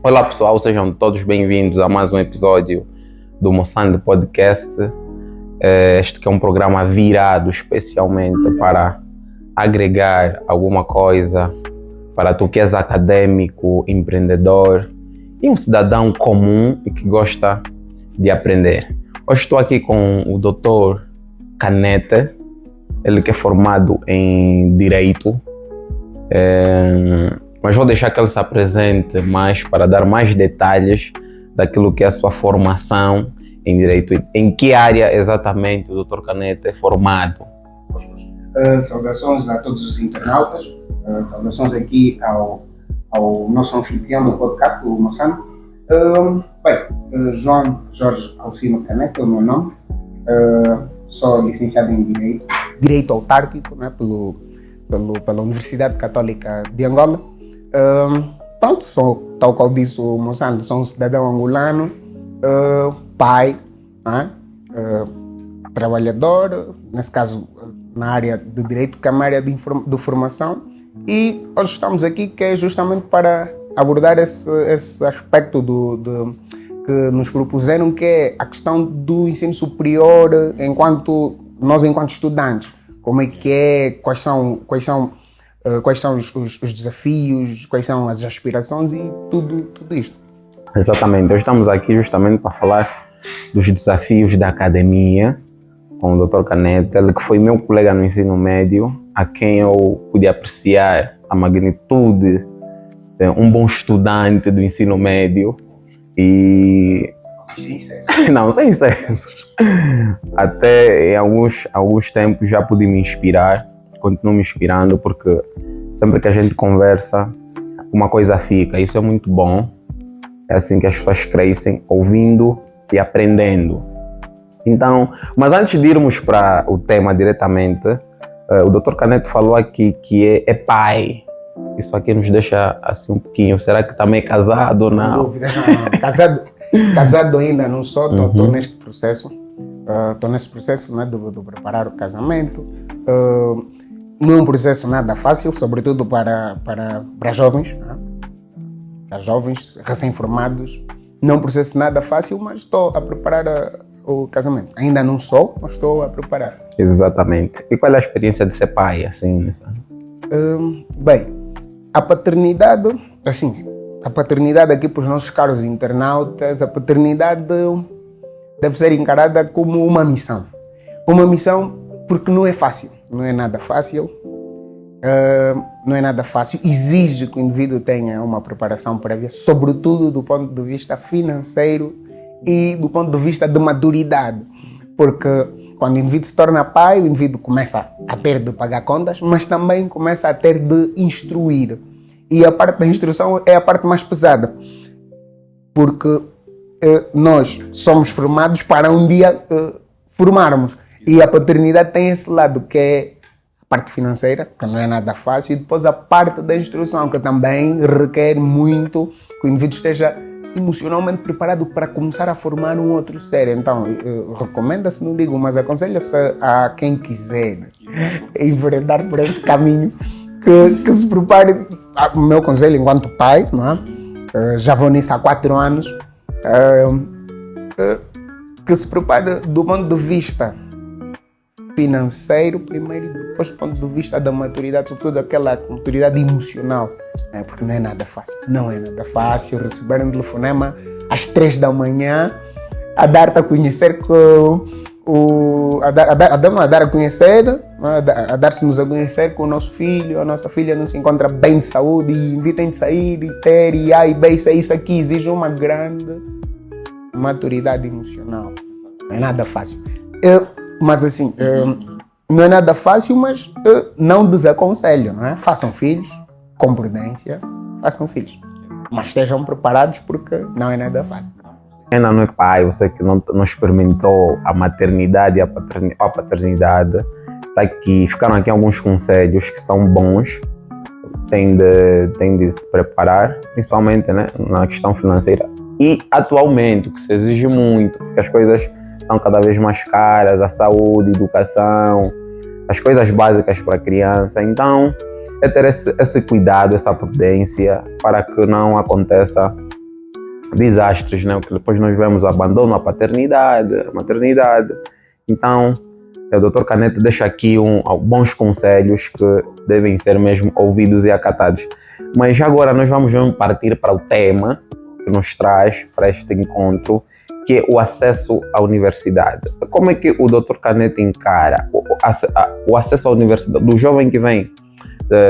Olá pessoal, sejam todos bem-vindos a mais um episódio do Moçando Podcast. Este que é um programa virado especialmente para agregar alguma coisa para tu que és acadêmico, empreendedor e um cidadão comum e que gosta de aprender. Hoje estou aqui com o Dr. Canete, ele que é formado em Direito, mas vou deixar que ele se apresente mais para dar mais detalhes daquilo que é a sua formação em Direito. Em que área exatamente o Dr. Canete é formado? Saudações a todos os internautas, saudações aqui ao nosso anfitrião do podcast, o Moçano. João Jorge Alcino Canete é o meu nome, sou licenciado em Direito Autárquico, né, pela Universidade Católica de Angola. Sou, tal qual disse o Moçano, sou um cidadão angolano, pai, né, trabalhador, nesse caso na área de Direito, que é uma área de formação, e hoje estamos aqui que é justamente para abordar esse aspecto que nos propuseram, que é a questão do ensino superior enquanto estudantes. Como é que é, quais são os desafios, quais são as aspirações e tudo isto. Exatamente, hoje estamos aqui justamente para falar dos desafios da academia com o Dr. Canete, ele que foi meu colega no ensino médio, a quem eu pude apreciar a magnitude de um bom estudante do ensino médio e... sem excessos. Até em alguns tempos já pude me inspirar, continuo me inspirando, porque sempre que a gente conversa, uma coisa fica, isso é muito bom. É assim que as pessoas crescem, ouvindo e aprendendo. Então, mas antes de irmos para o tema diretamente, o Dr. Canete falou aqui que é pai. Isso aqui nos deixa assim um pouquinho. Será que também é casado ou não? Dúvida, não. Casado ainda não sou, estou neste processo. Estou nesse processo, né, de preparar o casamento. Não é um processo nada fácil, sobretudo para jovens, né? Para jovens recém-formados. Não é um processo nada fácil, mas estou a preparar o casamento. Ainda não sou, mas estou a preparar. Exatamente. E qual é a experiência de ser pai, assim? A paternidade aqui para os nossos caros internautas, a paternidade deve ser encarada como uma missão. Uma missão porque não é fácil, não é nada fácil. Exige que o indivíduo tenha uma preparação prévia, sobretudo do ponto de vista financeiro e do ponto de vista de maturidade, porque quando o indivíduo se torna pai, o indivíduo começa a ter de pagar contas, mas também começa a ter de instruir, e a parte da instrução é a parte mais pesada, porque nós somos formados para um dia formarmos, e a paternidade tem esse lado que é a parte financeira, que não é nada fácil, e depois a parte da instrução, que também requer muito que o indivíduo esteja emocionalmente preparado para começar a formar um outro ser. Então, recomenda-se, não digo, mas aconselha-se a quem quiser enveredar por esse caminho, que se prepare. O meu conselho enquanto pai, não é? Já vou nisso há 4 anos, que se prepare do ponto de vista financeiro primeiro e depois do ponto de vista da maturidade, sobretudo aquela maturidade emocional, né? Porque não é nada fácil receber um telefonema às 3 da manhã a dar-te a conhecer a dar-se-nos a conhecer que o nosso filho, a nossa filha não se encontra bem de saúde e invitem de sair e ter e A e B, isso aqui exige uma grande maturidade emocional. Não é nada fácil. Mas assim, não é nada fácil, mas não desaconselho, não é? Façam filhos, com prudência, façam filhos. Mas estejam preparados porque não é nada fácil. Ainda não é pai, você que não experimentou a maternidade e a paternidade, tá aqui, ficaram aqui alguns conselhos que são bons. Tem de se preparar, principalmente, né, na questão financeira. E atualmente, o que se exige muito, porque as coisas estão cada vez mais caras, a saúde, a educação, as coisas básicas para a criança. Então, é ter esse cuidado, essa prudência, para que não aconteça desastres, né? Que depois nós vemos o abandono, a paternidade, a maternidade. Então, o Dr. Canete deixa aqui bons conselhos que devem ser mesmo ouvidos e acatados. Mas agora nós vamos partir para o tema que nos traz para este encontro, que é o acesso à universidade. Como é que o Dr. Canete encara o acesso à universidade do jovem que vem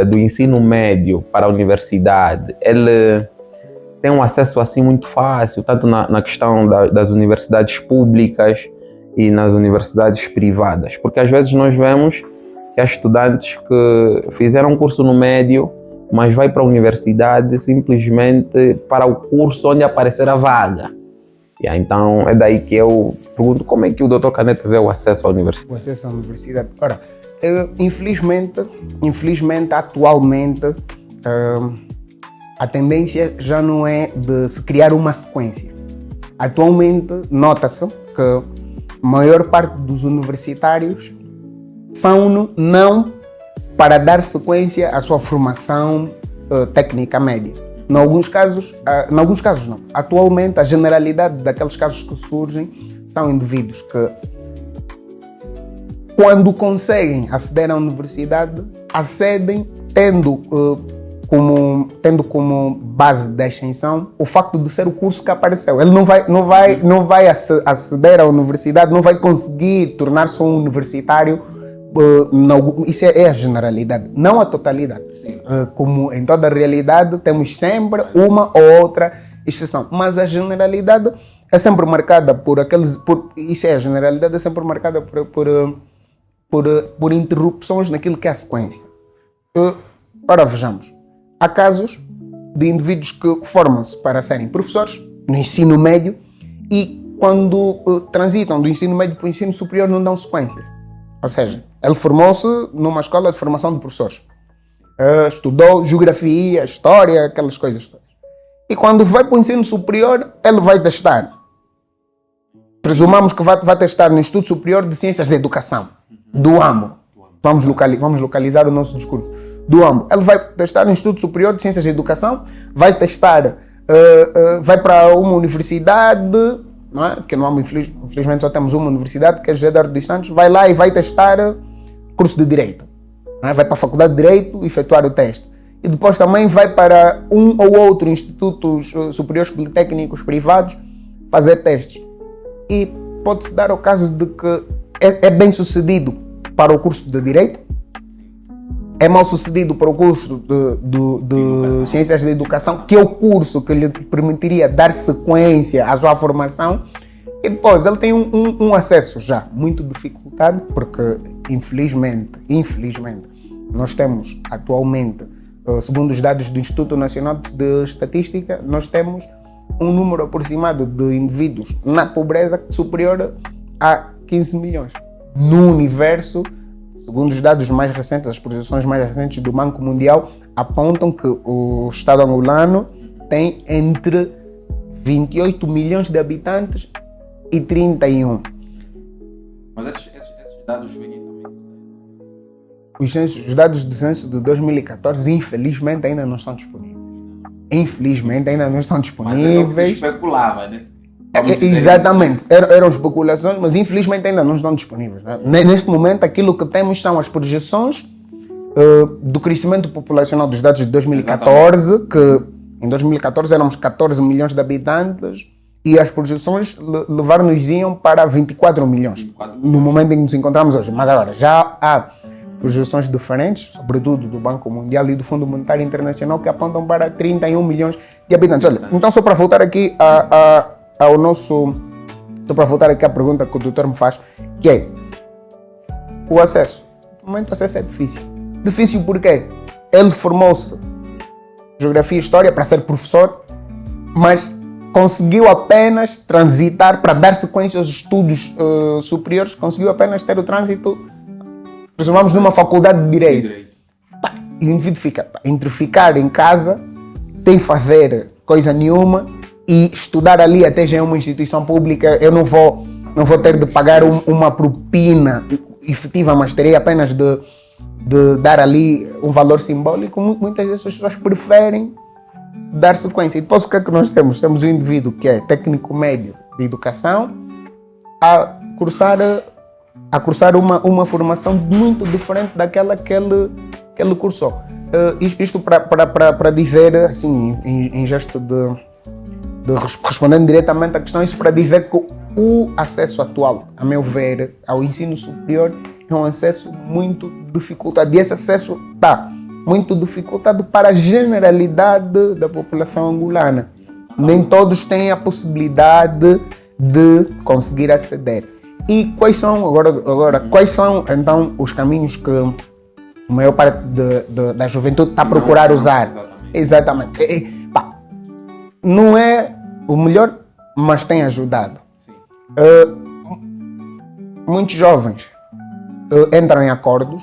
do ensino médio para a universidade? Ele tem um acesso assim muito fácil, tanto na questão das universidades públicas e nas universidades privadas, porque às vezes nós vemos que há estudantes que fizeram um curso no médio, mas vai para a universidade simplesmente para o curso onde aparecer a vaga. Então é daí que eu pergunto como é que o Dr. Canete vê o acesso à universidade. O acesso à universidade. Ora, infelizmente, atualmente, a tendência já não é de se criar uma sequência. Atualmente, nota-se que a maior parte dos universitários são não para dar sequência à sua formação técnica média. Em alguns casos não. Atualmente, a generalidade daqueles casos que surgem são indivíduos que, quando conseguem aceder à universidade, acedem tendo como base da ascensão o facto de ser o curso que apareceu. Ele não vai aceder à universidade, não vai conseguir tornar-se um universitário. Isso é a generalidade, não a totalidade. Como em toda a realidade, temos sempre uma ou outra exceção. Mas a generalidade é sempre marcada por interrupções naquilo que é a sequência. Ora, vejamos. Há casos de indivíduos que formam-se para serem professores no ensino médio e, quando transitam do ensino médio para o ensino superior, não dão sequência. Ou seja, ele formou-se numa escola de formação de professores. Estudou geografia, história, aquelas coisas todas. E quando vai para o ensino superior, ele vai testar. Presumamos que vai testar no Instituto Superior de Ciências da Educação, do AMO. Vamos localizar o nosso discurso. Do AMO. Ele vai testar no Instituto Superior de Ciências da Educação, vai testar, vai para uma universidade, não é? Que no AMO, infelizmente, só temos uma universidade, que é José Eduardo dos Santos, vai lá e vai testar curso de Direito. Não é? Vai para a Faculdade de Direito efetuar o teste. E depois também vai para um ou outro institutos superiores politécnicos privados fazer testes. E pode-se dar o caso de que é bem sucedido para o curso de Direito, é mal sucedido para o curso de Ciências da Educação, que é o curso que lhe permitiria dar sequência à sua formação, e depois ele tem um acesso já muito dificultado, porque infelizmente, nós temos atualmente, segundo os dados do Instituto Nacional de Estatística, nós temos um número aproximado de indivíduos na pobreza superior a 15 milhões. No universo, segundo os dados mais recentes, as projeções mais recentes do Banco Mundial apontam que o Estado angolano tem entre 28 milhões de habitantes e 31. Mas esses dados vêm também do censo? Os dados do censo de 2014, infelizmente, ainda não estão disponíveis. Mas é o que se especulava nesse... Exatamente, eram especulações, mas infelizmente ainda não estão disponíveis. Né? Neste momento, aquilo que temos são as projeções do crescimento populacional dos dados de 2014, exatamente. Que em 2014 éramos 14 milhões de habitantes e as projeções levar-nos-iam para 24 milhões no momento em que nos encontramos hoje. Mas agora já há projeções diferentes, sobretudo do Banco Mundial e do Fundo Monetário Internacional, que apontam para 31 milhões de habitantes. Olha, então só para voltar aqui só para voltar aqui à pergunta que o doutor me faz, que é o acesso. No momento o acesso é difícil. Difícil porque ele formou-se Geografia e História para ser professor, mas conseguiu apenas transitar para dar sequência aos estudos superiores, conseguiu apenas ter o trânsito, presumamos, numa faculdade de Direito. E o indivíduo fica entre ficar em casa sem fazer coisa nenhuma e estudar ali, até já é uma instituição pública, eu não vou ter de pagar uma propina efetiva, mas terei apenas de dar ali um valor simbólico. Muitas vezes as pessoas preferem dar sequência. E depois o que é que nós temos? Temos o indivíduo que é técnico médio de educação a cursar uma formação muito diferente daquela que ele cursou. Isto para dizer, assim, em gesto respondendo diretamente à questão, isso para dizer que o acesso atual, a meu ver, ao ensino superior é um acesso muito dificultado. E esse acesso está muito dificultado para a generalidade da população angolana. Nem todos têm a possibilidade de conseguir aceder. E quais são então os caminhos que a maior parte da juventude está a procurar usar? Exatamente. Não é o melhor, mas tem ajudado. Muitos jovens entram em acordos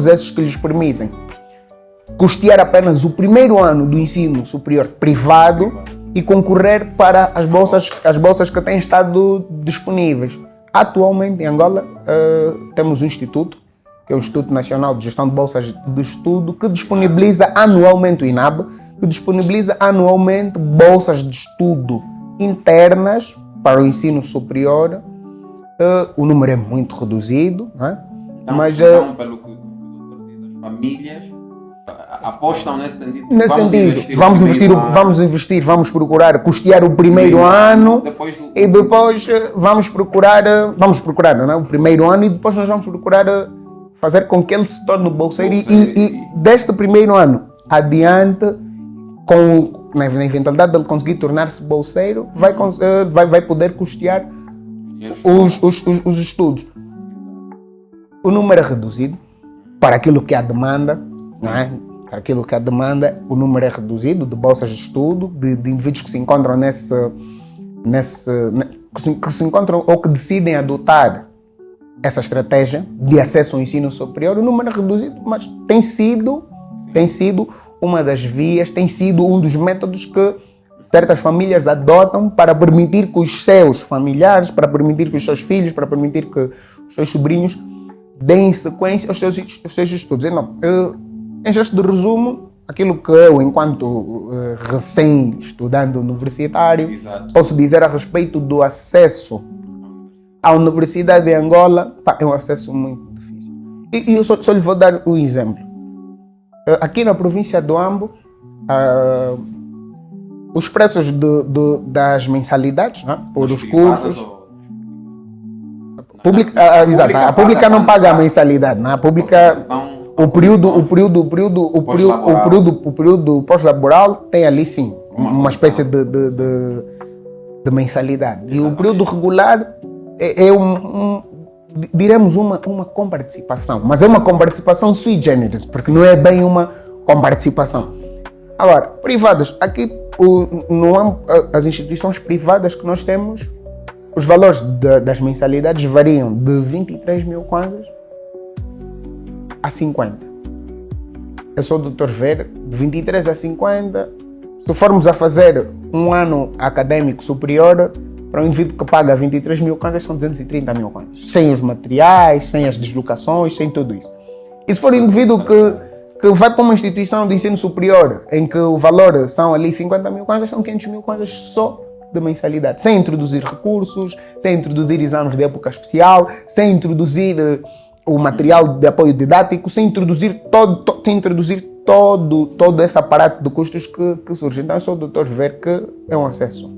esses que lhes permitem custear apenas o primeiro ano do ensino superior privado e concorrer para as bolsas que têm estado disponíveis. Atualmente em Angola temos um instituto, que é o Instituto Nacional de Gestão de Bolsas de Estudo, que disponibiliza anualmente, o INAB, que disponibiliza anualmente bolsas de estudo internas para o ensino superior. O número é muito reduzido, não é? Então, pelo que o doutor diz, as famílias apostam nesse sentido. Vamos procurar custear o primeiro ano e depois vamos procurar, não é? O primeiro ano, e depois nós vamos procurar fazer com que ele se torne bolseiro e deste primeiro ano adiante, na eventualidade de ele conseguir tornar-se bolseiro, vai poder custear os estudos. O número é reduzido para aquilo que há demanda, não é? Para aquilo que há demanda, o número é reduzido de bolsas de estudo, de indivíduos que se encontram que se encontram ou que decidem adotar essa estratégia de acesso ao ensino superior. O número é reduzido, mas tem sido uma das vias, tem sido um dos métodos que certas famílias adotam para permitir que os seus familiares, para permitir que os seus filhos, para permitir que os seus sobrinhos deem sequência aos seus estudos. Então, em gesto de resumo, aquilo que eu, enquanto recém-estudante universitário, posso dizer a respeito do acesso à Universidade de Angola, é um acesso muito difícil. E eu só lhe vou dar um exemplo. Aqui na província do Ambo, os preços das mensalidades, né, por os cursos... A pública não paga a mensalidade, né? A pública... O período pós-laboral tem ali sim uma espécie de mensalidade. E o período regular é diremos uma comparticipação, mas é uma comparticipação sui generis, porque não é bem uma comparticipação. Agora, privadas, aqui as instituições privadas que nós temos, os valores das mensalidades variam de 23 mil kwanzas a 50. Eu sou o Dr. Ver, de 23 a 50. Se formos a fazer um ano académico superior, para um indivíduo que paga 23 mil kwanzas são 230 mil kwanzas. Sem os materiais, sem as deslocações, sem tudo isso. E se for um indivíduo que vai para uma instituição de ensino superior, em que o valor são ali 50 mil kwanzas, são 500 mil kwanzas só de mensalidade. Sem introduzir recursos, sem introduzir exames de época especial, sem introduzir o material de apoio didático, sem introduzir todo esse aparato de custos que surge. Então eu sou o Dr. Ver, que é um acesso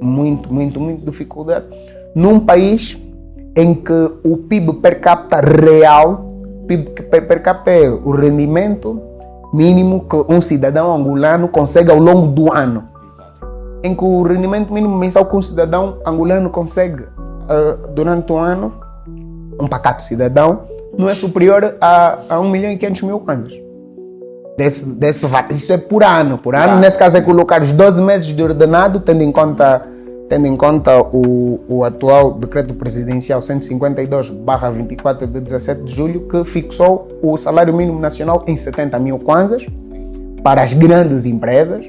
muito dificuldade num país em que o PIB per capita real, PIB per capita é o rendimento mínimo que um cidadão angolano consegue ao longo do ano. Em que o rendimento mínimo mensal que um cidadão angolano consegue durante o ano, um pacato cidadão, não é superior a 1.500.000 kwanzas. Isso é por ano. Nesse caso é colocar os 12 meses de ordenado, tendo em conta o atual decreto presidencial 152/24 de 17 de julho, que fixou o salário mínimo nacional em 70 mil kwanzas para as grandes empresas.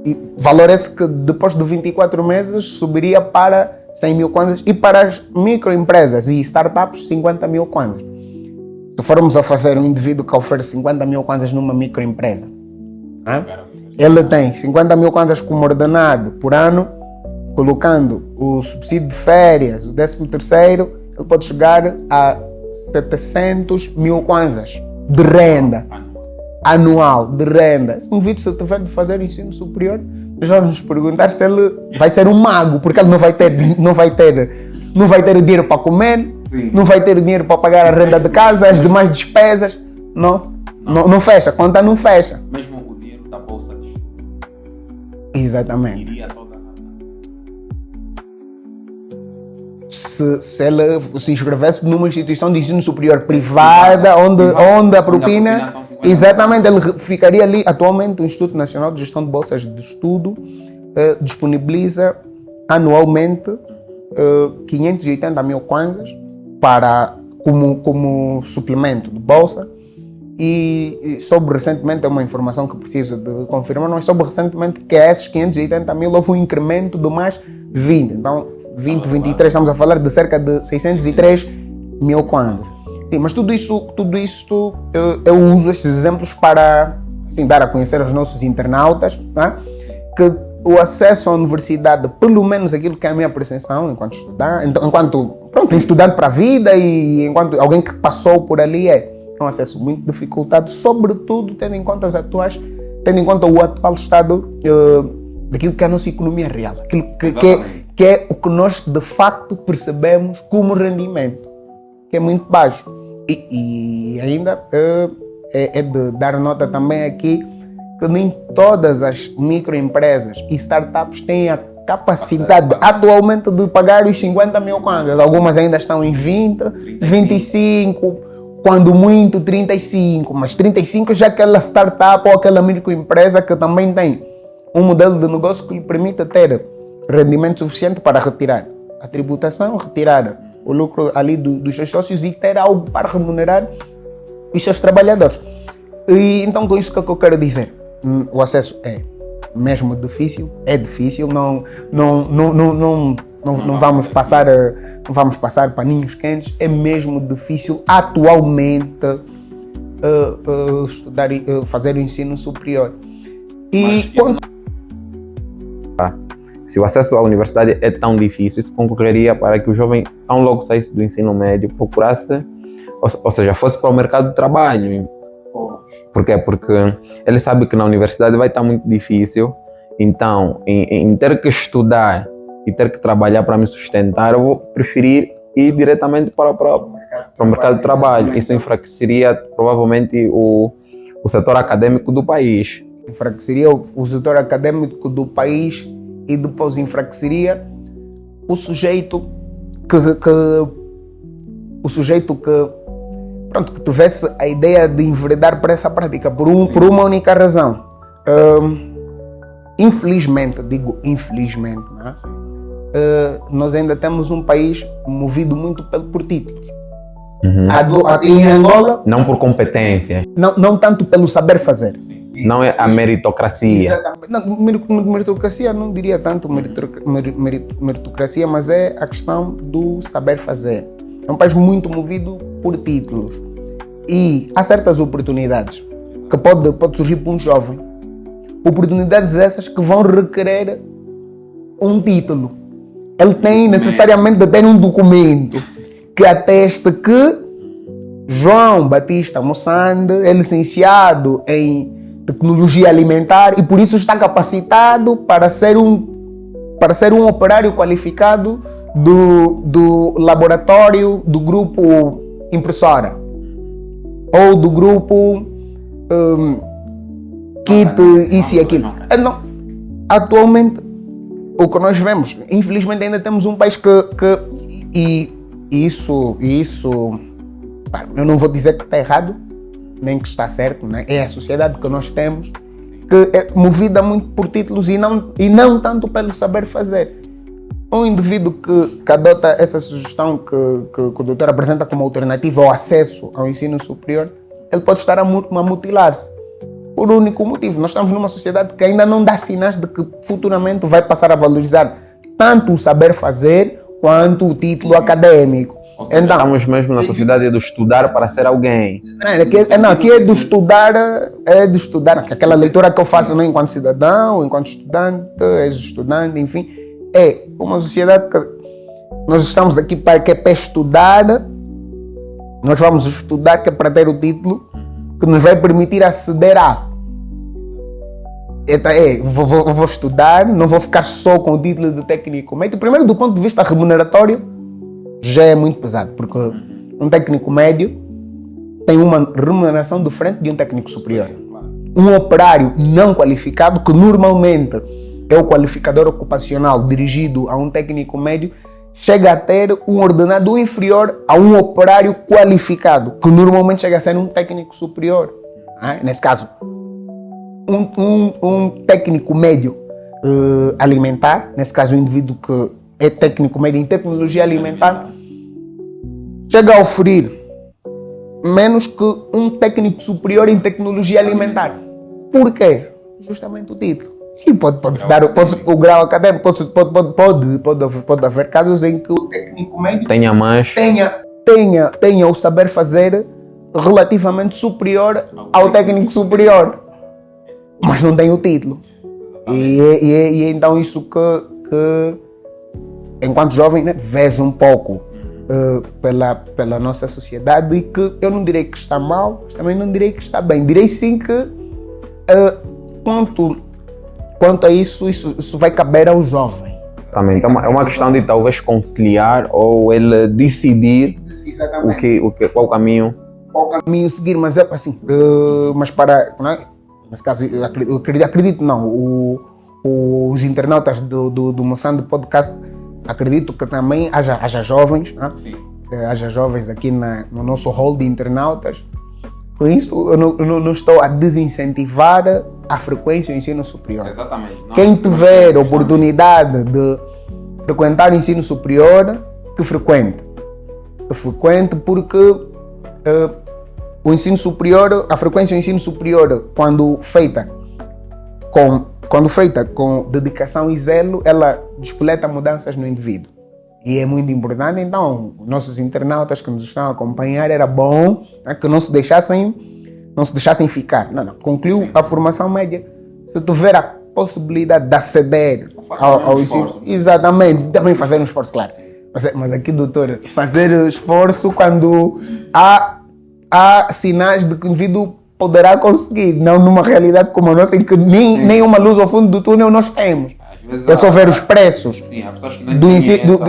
E valor esse que depois de 24 meses subiria para 100 mil kwanzas, e para as microempresas e startups 50 mil kwanzas. Se formos a fazer um indivíduo que oferece 50 mil kwanzas numa microempresa, ele tem 50 mil kwanzas como ordenado por ano, colocando o subsídio de férias, o 13º, ele pode chegar a 700 mil kwanzas de renda anual, de renda. Se um indivíduo se tiver de fazer ensino superior, nós vamos nos perguntar se ele vai ser um mago, porque ele não vai ter dinheiro para comer, não vai ter dinheiro para pagar a renda de casa, as demais despesas. Não fecha, a conta não fecha. Mesmo o dinheiro da bolsa de estudo. Exatamente. Iria toda se ele se inscrevesse numa instituição de ensino superior privada, onde a propina... Exatamente, ele ficaria ali. Atualmente, o Instituto Nacional de Gestão de Bolsas de Estudo disponibiliza anualmente 580 mil kwanzas como suplemento de bolsa. E soube recentemente, é uma informação que preciso de confirmar, mas soube recentemente que a esses 580 mil houve um incremento de mais 20. Então, 23, estamos a falar de cerca de 603 mil kwanzas. Sim, mas tudo isso eu uso estes exemplos para assim, dar a conhecer aos nossos internautas, tá? Que o acesso à universidade, pelo menos aquilo que é a minha percepção enquanto estudante, enquanto estudante para a vida e enquanto alguém que passou por ali, é um acesso muito dificultado, sobretudo tendo em conta o atual estado daquilo que é a nossa economia real, aquilo que é o que nós de facto percebemos como rendimento, que é muito baixo. E ainda é de dar nota também aqui que nem todas as microempresas e startups têm a capacidade atualmente de pagar os 50 mil kwanzas. Algumas ainda estão em 20, 25, quando muito 35, mas 35 já aquela startup ou aquela microempresa que também tem um modelo de negócio que lhe permite ter rendimento suficiente para retirar a tributação, retirar o lucro ali dos seus sócios e ter algo para remunerar os seus trabalhadores. E então com isso que eu quero dizer, o acesso é mesmo difícil, não vamos passar paninhos quentes, é mesmo difícil atualmente estudar, fazer o ensino superior. E se o acesso à universidade é tão difícil, isso concorreria para que o jovem, tão logo saísse do ensino médio, procurasse, ou seja, fosse para o mercado de trabalho. Por quê? Porque ele sabe que na universidade vai estar muito difícil, então, em ter que estudar e ter que trabalhar para me sustentar, eu vou preferir ir diretamente para o mercado de trabalho. Isso enfraqueceria provavelmente o setor acadêmico do país. Enfraqueceria o setor acadêmico do país e depois enfraqueceria o sujeito que tivesse a ideia de enveredar para essa prática por uma única razão. Infelizmente, né? Nós ainda temos um país movido muito por títulos. Em Angola, não por competência. Não tanto pelo saber fazer. Não é a meritocracia. Exatamente. Meritocracia não diria tanto meritocracia, mas é a questão do saber fazer. É um país muito movido por títulos. E há certas oportunidades que pode surgir para um jovem. Oportunidades essas que vão requerer um título. Ele tem necessariamente de ter um documento que ateste que João Batista Moçande é licenciado em tecnologia alimentar e por isso está capacitado para ser um operário qualificado do laboratório do grupo impressora ou do grupo kit, isso e aquilo. Não. Atualmente, o que nós vemos, infelizmente ainda temos um país que isso, eu não vou dizer que está errado, nem que está certo, né? É a sociedade que nós temos, que é movida muito por títulos e não tanto pelo saber fazer. Um indivíduo que adota essa sugestão que o doutor apresenta como alternativa ao acesso ao ensino superior, ele pode estar a mutilar-se. Por único motivo, nós estamos numa sociedade que ainda não dá sinais de que futuramente vai passar a valorizar tanto o saber fazer quanto o título acadêmico. Ou seja, Então, estamos mesmo na sociedade do estudar para ser alguém. aqui é de estudar, aquela leitura que eu faço, né, enquanto cidadão, enquanto estudante, ex-estudante, enfim, é uma sociedade que nós estamos aqui para estudar, nós vamos estudar que é para ter o título que nos vai permitir aceder a. Vou estudar, não vou ficar só com o título de técnico médio. Primeiro, do ponto de vista remuneratório, já é muito pesado, porque um técnico médio tem uma remuneração diferente de um técnico superior. Um operário não qualificado, que normalmente é o qualificador ocupacional dirigido a um técnico médio, chega a ter um ordenado inferior a um operário qualificado, que normalmente chega a ser um técnico superior. Nesse caso, um técnico médio alimentar, nesse caso um indivíduo que é técnico médio em tecnologia alimentar, chega a oferir menos que um técnico superior em tecnologia alimentar. Por quê? Justamente o título. E pode-se dar o grau académico, pode haver casos em que o técnico médio tenha o saber fazer relativamente superior ao técnico superior, mas não tem o título. E é então isso que enquanto jovem, né, vejo um pouco pela nossa sociedade, e que eu não direi que está mal, mas também não direi que está bem. Direi sim que quanto a isso vai caber ao jovem. Também. Então, é uma questão de talvez conciliar ou ele decidir qual o caminho. Qual caminho seguir, mas é assim, mas para, né, nesse caso, eu acredito não, os internautas do Moçambique Podcast, acredito que também haja jovens, né? Sim. Haja jovens aqui no nosso hall de internautas. Com isso, eu não estou a desincentivar a frequência do ensino superior. Exatamente. Quem tiver oportunidade de frequentar o ensino superior, que frequente. Porque o ensino superior, a frequência do ensino superior, quando feita com dedicação e zelo, ela despoleta mudanças no indivíduo. E é muito importante, então, nossos internautas que nos estão a acompanhar, era bom, né, que não se deixassem ficar. Não. Concluiu a formação média. Se tiver a possibilidade de aceder ao ensino, exatamente, também fazer um esforço, claro. Mas aqui, doutor, fazer esforço quando há sinais de que o indivíduo poderá conseguir, não numa realidade como a nossa, em que nem uma luz ao fundo do túnel nós temos. É só ver os preços. Sim, há pessoas que não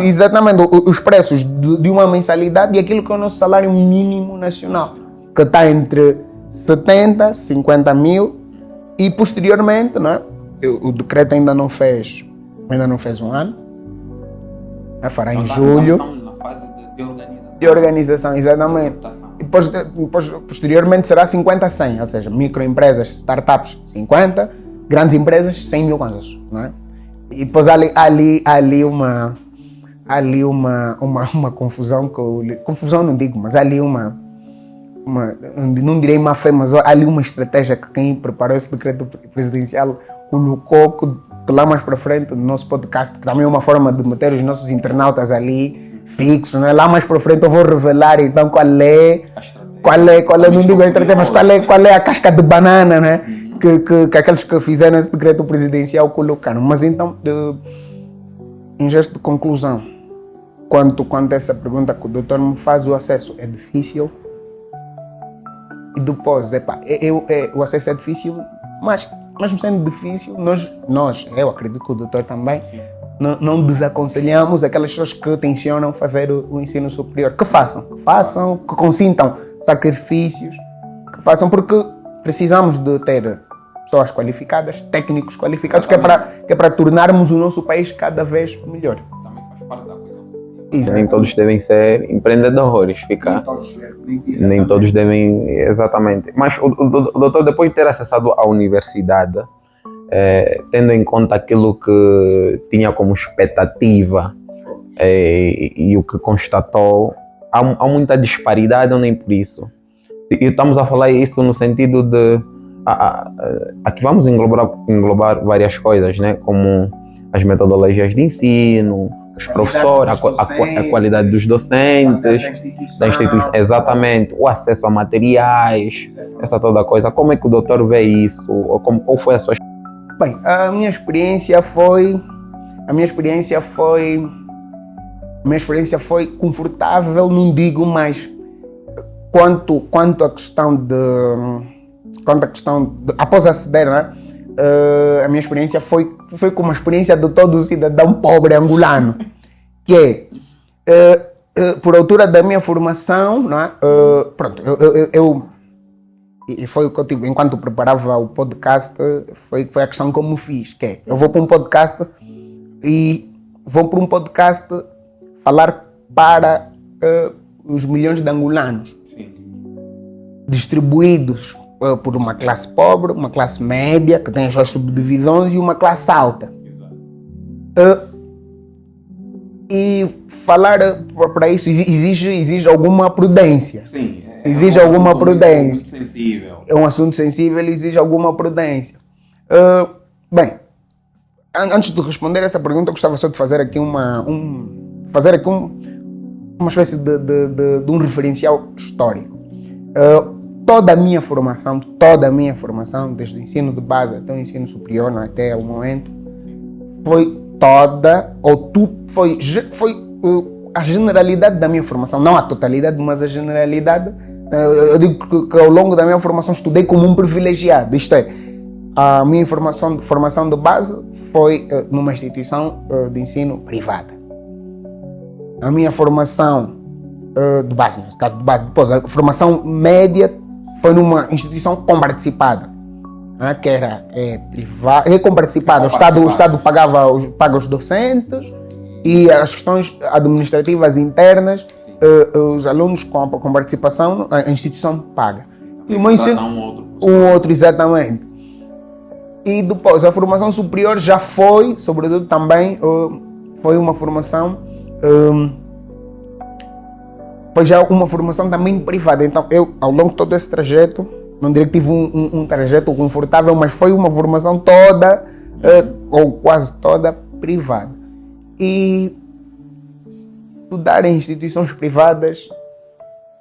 exatamente, os preços de uma mensalidade e aquilo que é o nosso salário mínimo nacional, que está entre 70, 50 mil, e posteriormente, né, o decreto ainda não fez um ano, fará em julho. Estamos na fase de organização, exatamente. E posteriormente será 50 a 100, ou seja, microempresas, startups 50, grandes empresas 100 mil kwanzas, não é? E depois há ali uma confusão, confusão não digo, mas há ali não direi má fé, mas há ali uma estratégia que quem preparou esse decreto presidencial colocou, que lá mais para frente no nosso podcast, que também é uma forma de meter os nossos internautas ali fixos, né? Lá mais para frente eu vou revelar então qual é, não digo a estratégia, mas qual é a casca de banana, né? Que aqueles que fizeram esse decreto presidencial colocaram. Mas então, em gesto de conclusão, quanto a essa pergunta que o doutor me faz, o acesso é difícil. E depois, o acesso é difícil, mas mesmo sendo difícil, eu acredito que o doutor também, não desaconselhamos aquelas pessoas que tencionam fazer o ensino superior. Que façam, que consintam sacrifícios, que façam, porque precisamos de ter pessoas qualificadas, técnicos qualificados, que é para tornarmos o nosso país cada vez melhor. Também faz parte da coisa. Nem todos devem ser empreendedores, nem todos devem, exatamente. Mas o doutor, depois de ter acessado a universidade, tendo em conta aquilo que tinha como expectativa e o que constatou, há muita disparidade ou nem por isso? E estamos a falar isso no sentido de aqui vamos englobar várias coisas, né? Como as metodologias de ensino, os professores, a qualidade dos docentes, da instituição, exatamente, o acesso a materiais, essa toda coisa. Como é que o doutor vê isso? Ou qual foi a sua... Bem, a minha experiência foi confortável, não digo, mas quanto à questão de após aceder, né? A minha experiência foi como a experiência de todo cidadão pobre angolano, que é, por altura da minha formação, né? Pronto, e foi o que eu tive, enquanto preparava o podcast, foi a questão que eu me fiz, que é, eu vou para um podcast falar para os milhões de angolanos. Sim. Distribuídos por uma classe pobre, uma classe média, que tem as suas subdivisões, e uma classe alta. E falar para isso exige alguma prudência. Sim, exige alguma prudência. Muito sensível. É um assunto sensível e exige alguma prudência. Bem, antes de responder essa pergunta, eu gostava só de fazer aqui uma espécie de um referencial histórico. Toda a minha formação, desde o ensino de base até o ensino superior, até o momento, foi a generalidade da minha formação, não a totalidade, mas a generalidade. Eu digo que ao longo da minha formação estudei como um privilegiado, isto é, a minha formação de base foi numa instituição de ensino privada. A minha formação de base, nesse caso de base, depois a formação média foi numa instituição comparticipada, que era privada, comparticipada. O Estado paga os docentes e as questões administrativas internas, os alunos com participação, a instituição paga. E o meu ensino, um outro, exatamente. E depois a formação superior já foi, sobretudo também, foi uma formação, foi já uma formação também privada. Então eu, ao longo de todo esse trajeto, não diria que tive um trajeto confortável, mas foi uma formação toda, ou quase toda, privada. E estudar em instituições privadas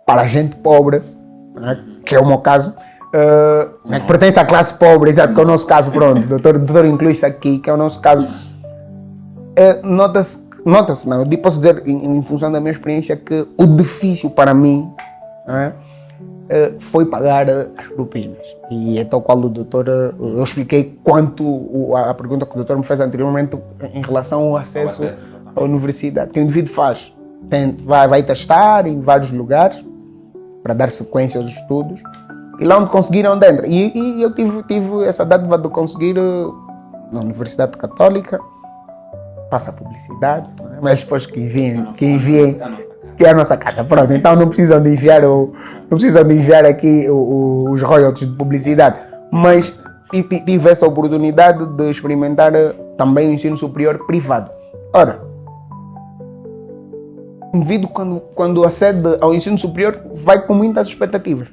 para gente pobre, que é o meu caso, que pertence à classe pobre, exato, que é o nosso caso, pronto, o doutor inclui isso aqui, que é o nosso caso. Nota-se, não, eu posso dizer, em função da minha experiência, que o difícil para mim foi pagar as propinas. E é tal qual o doutor, eu expliquei a pergunta que o doutor me fez anteriormente em relação ao acesso à universidade, que o indivíduo faz. Vai testar em vários lugares para dar sequência aos estudos, e lá onde conseguiram dentro. E eu tive essa dádiva de conseguir na Universidade Católica. Passa a publicidade, mas depois que enviem, que é a nossa casa, pronto. Então não precisam de enviar aqui os royalties de publicidade, mas tive essa oportunidade de experimentar também o ensino superior privado. Ora, o indivíduo quando acede ao ensino superior vai com muitas expectativas.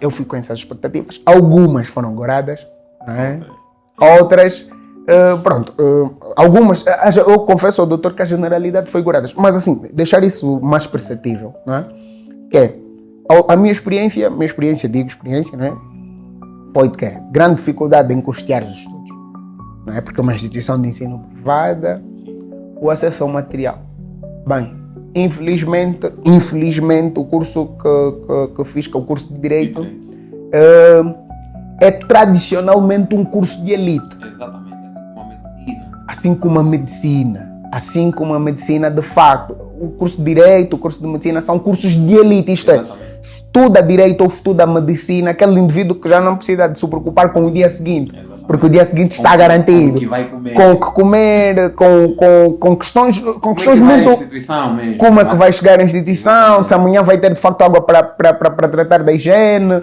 Eu fui com essas expectativas, algumas foram goradas, outras, algumas, eu confesso ao doutor que a generalidade foi goradas, mas assim, deixar isso mais perceptível, que é, a minha experiência, foi que é grande dificuldade em custear os estudos, porque é uma instituição de ensino privada, o acesso ao material. Bem, infelizmente o curso que fiz, que é o curso de Direito, é tradicionalmente um curso de elite. Exatamente, assim como a medicina, de facto. O curso de Direito, o curso de Medicina são cursos de elite, isto é, estuda Direito ou estuda Medicina, aquele indivíduo que já não precisa de se preocupar com o dia seguinte. Exatamente. Porque o dia seguinte está garantido. Com o que comer, com questões muito... Como é que vai chegar à instituição, se amanhã vai ter de facto água para tratar da higiene,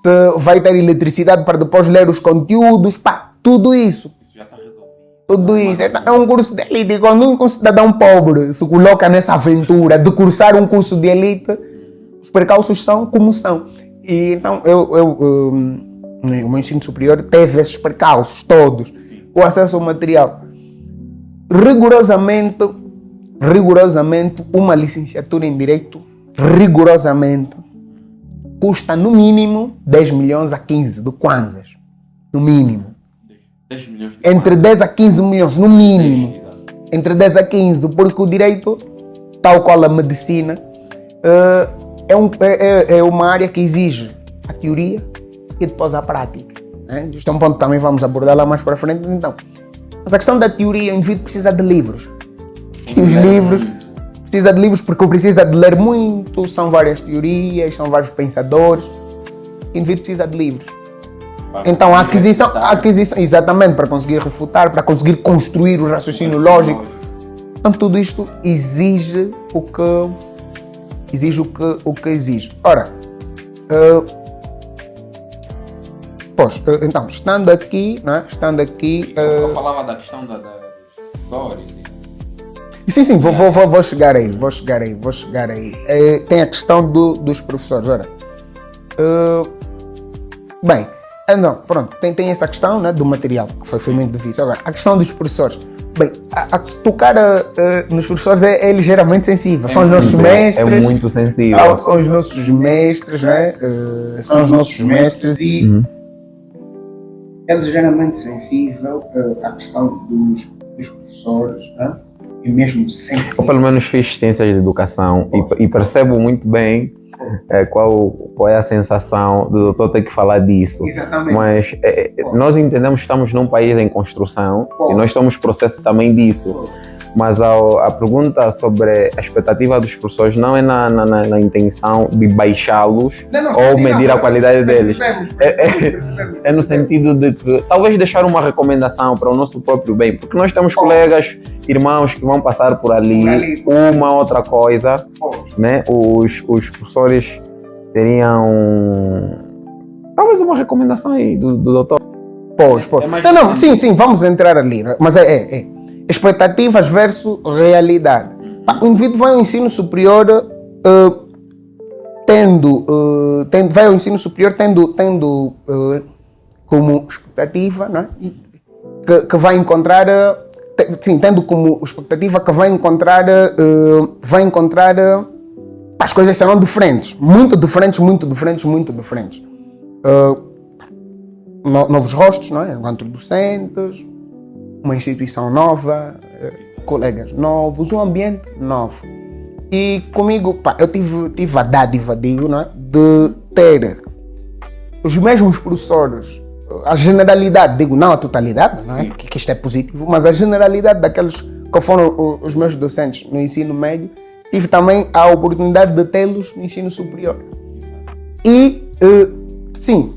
se vai ter eletricidade para depois ler os conteúdos, tudo isso. Já está resolvido. Tudo isso. É um curso de elite. Quando um cidadão pobre se coloca nessa aventura de cursar um curso de elite, os percalços são como são. E então o meu ensino superior teve esses percalços todos. Sim. O acesso ao material. rigorosamente, uma licenciatura em Direito, rigorosamente, custa no mínimo 10 milhões a 15 de kwanzas. No mínimo. 10 milhões de Entre 10 a 15 milhões, no mínimo. Entre 10 a 15, porque o direito, tal qual a medicina, é uma área que exige a teoria e depois a prática. Isto é um ponto que também vamos abordar lá mais para frente. Então, mas a questão da teoria, o indivíduo precisa de livros. E os livros, precisa de livros porque precisa de ler muito, são várias teorias, são vários pensadores. O indivíduo precisa de livros. Então a aquisição, exatamente, para conseguir refutar, para conseguir construir o raciocínio lógico. Então tudo isto exige o que exige. Ora, então, estando aqui... Eu falava da questão dos professores. Sim, vou chegar aí. Tem a questão dos professores. Ora, bem, não, pronto, tem essa questão, né, do material, que foi muito difícil. Agora, a questão dos professores. Bem, tocar nos professores é ligeiramente sensível. São os nossos mestres. É muito sensível. São os nossos mestres, né? São os nossos mestres e é ligeiramente sensível à questão dos professores, né? E mesmo sensível. Eu pelo menos fiz ciências de educação e percebo muito bem qual é a sensação do doutor ter que falar disso. Exatamente. Mas nós entendemos que estamos num país em construção e nós somos processo também disso. Mas a pergunta sobre a expectativa dos professores não é na intenção de baixá-los ou medir a qualidade deles. É no sentido de que talvez deixar uma recomendação para o nosso próprio bem, porque nós temos colegas, irmãos que vão passar por ali, uma outra coisa, né? Os professores teriam talvez uma recomendação aí do doutor. Não, sim, vamos entrar ali, mas expectativas versus realidade. O indivíduo vai ao ensino superior tendo como expectativa, né? que vai encontrar, tendo como expectativa que vai encontrar as coisas serão diferentes, muito diferentes. Novos rostos, não é? Enquanto docentes, uma instituição nova, colegas novos, um ambiente novo. E comigo, eu tive a dádiva, não é? De ter os mesmos professores, a generalidade, não a totalidade, não é? Que isto é positivo, mas a generalidade daqueles que foram os meus docentes no ensino médio, tive também a oportunidade de tê-los no ensino superior. E, sim,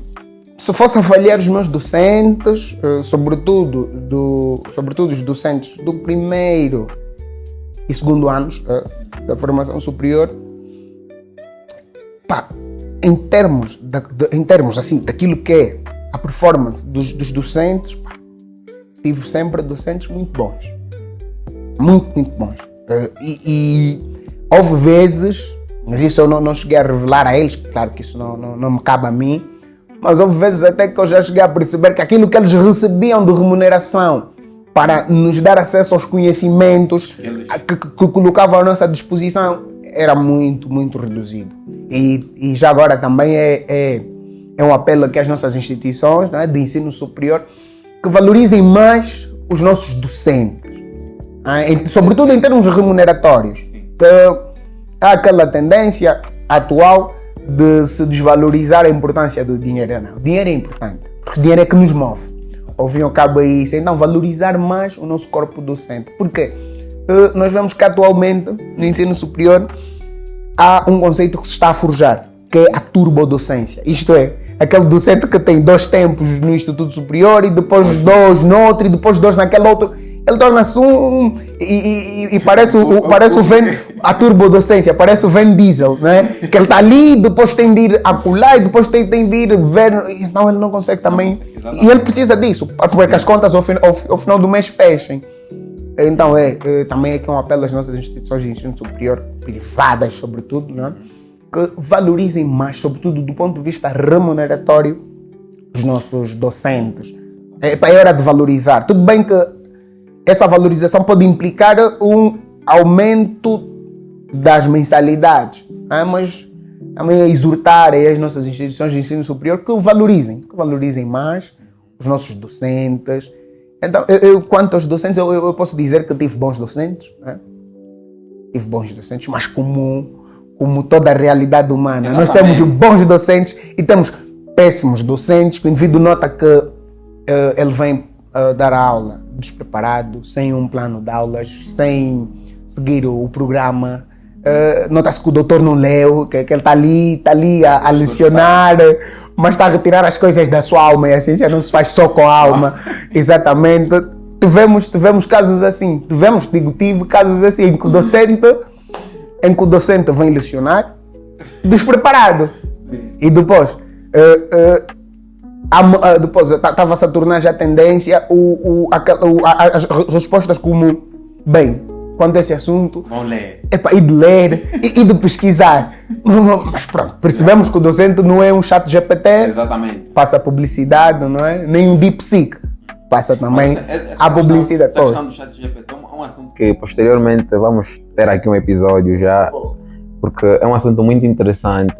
se fosse avaliar os meus docentes, sobretudo os docentes do primeiro e segundo anos da formação superior, em termos assim, daquilo que é a performance dos docentes, tive sempre docentes muito bons. Muito bons. E houve vezes, mas isso eu não cheguei a revelar a eles, claro que isso não me cabe a mim, mas houve vezes até que eu já cheguei a perceber que aquilo que eles recebiam de remuneração para nos dar acesso aos conhecimentos que colocavam à nossa disposição era muito reduzido. E já agora também é um apelo aqui às nossas instituições, né, de ensino superior, que valorizem mais os nossos docentes, sobretudo em termos remuneratórios. Há aquela tendência atual de se desvalorizar a importância do dinheiro. Não, o dinheiro é importante, porque o dinheiro é que nos move. Ao fim e ao cabo é isso. Então, valorizar mais o nosso corpo docente. Porque nós vemos que atualmente, no ensino superior, há um conceito que se está a forjar, que é a turbodocência. Isto é, aquele docente que tem 2 tempos no Instituto Superior e depois 2 no outro e depois 2 naquele outro. Ele torna-se e parece a turbodocência, parece o Vin Diesel, né? Que ele está ali, depois tem de ir acolá e depois tem de ir ver, então ele não consegue também. E ele precisa disso, para que as contas ao final do mês fechem. Então também aqui um apelo às nossas instituições de ensino superior, privadas sobretudo, né? Que valorizem mais, sobretudo do ponto de vista remuneratório, os nossos docentes. É hora de valorizar. Tudo bem que essa valorização pode implicar um aumento das mensalidades, mas também exortar as nossas instituições de ensino superior que valorizem mais os nossos docentes. Então, eu quanto aos docentes, eu posso dizer que tive bons docentes, né? Tive bons docentes, mas como toda a realidade humana, nós temos bons docentes e temos péssimos docentes, que o indivíduo nota que ele vem dar a aula despreparado, sem um plano de aulas, sem seguir o programa. Nota-se que o doutor não leu, que ele está ali a lecionar, mas está a retirar as coisas da sua alma, e a ciência não se faz só com a alma. Exatamente. Tivemos casos assim, tive casos assim, em que o docente vem lecionar despreparado. Sim. E depois estava-se a tornar já tendência as respostas como: bem, quanto a esse assunto, Vão ler. e de ler e de pesquisar. Mas pronto, percebemos que o docente não é um chat GPT, Exatamente. passa publicidade, não é? Nem um DeepSeek, passa também a publicidade. Essa questão do chat GPT é um assunto Que posteriormente vamos ter aqui um episódio já, porque é um assunto muito interessante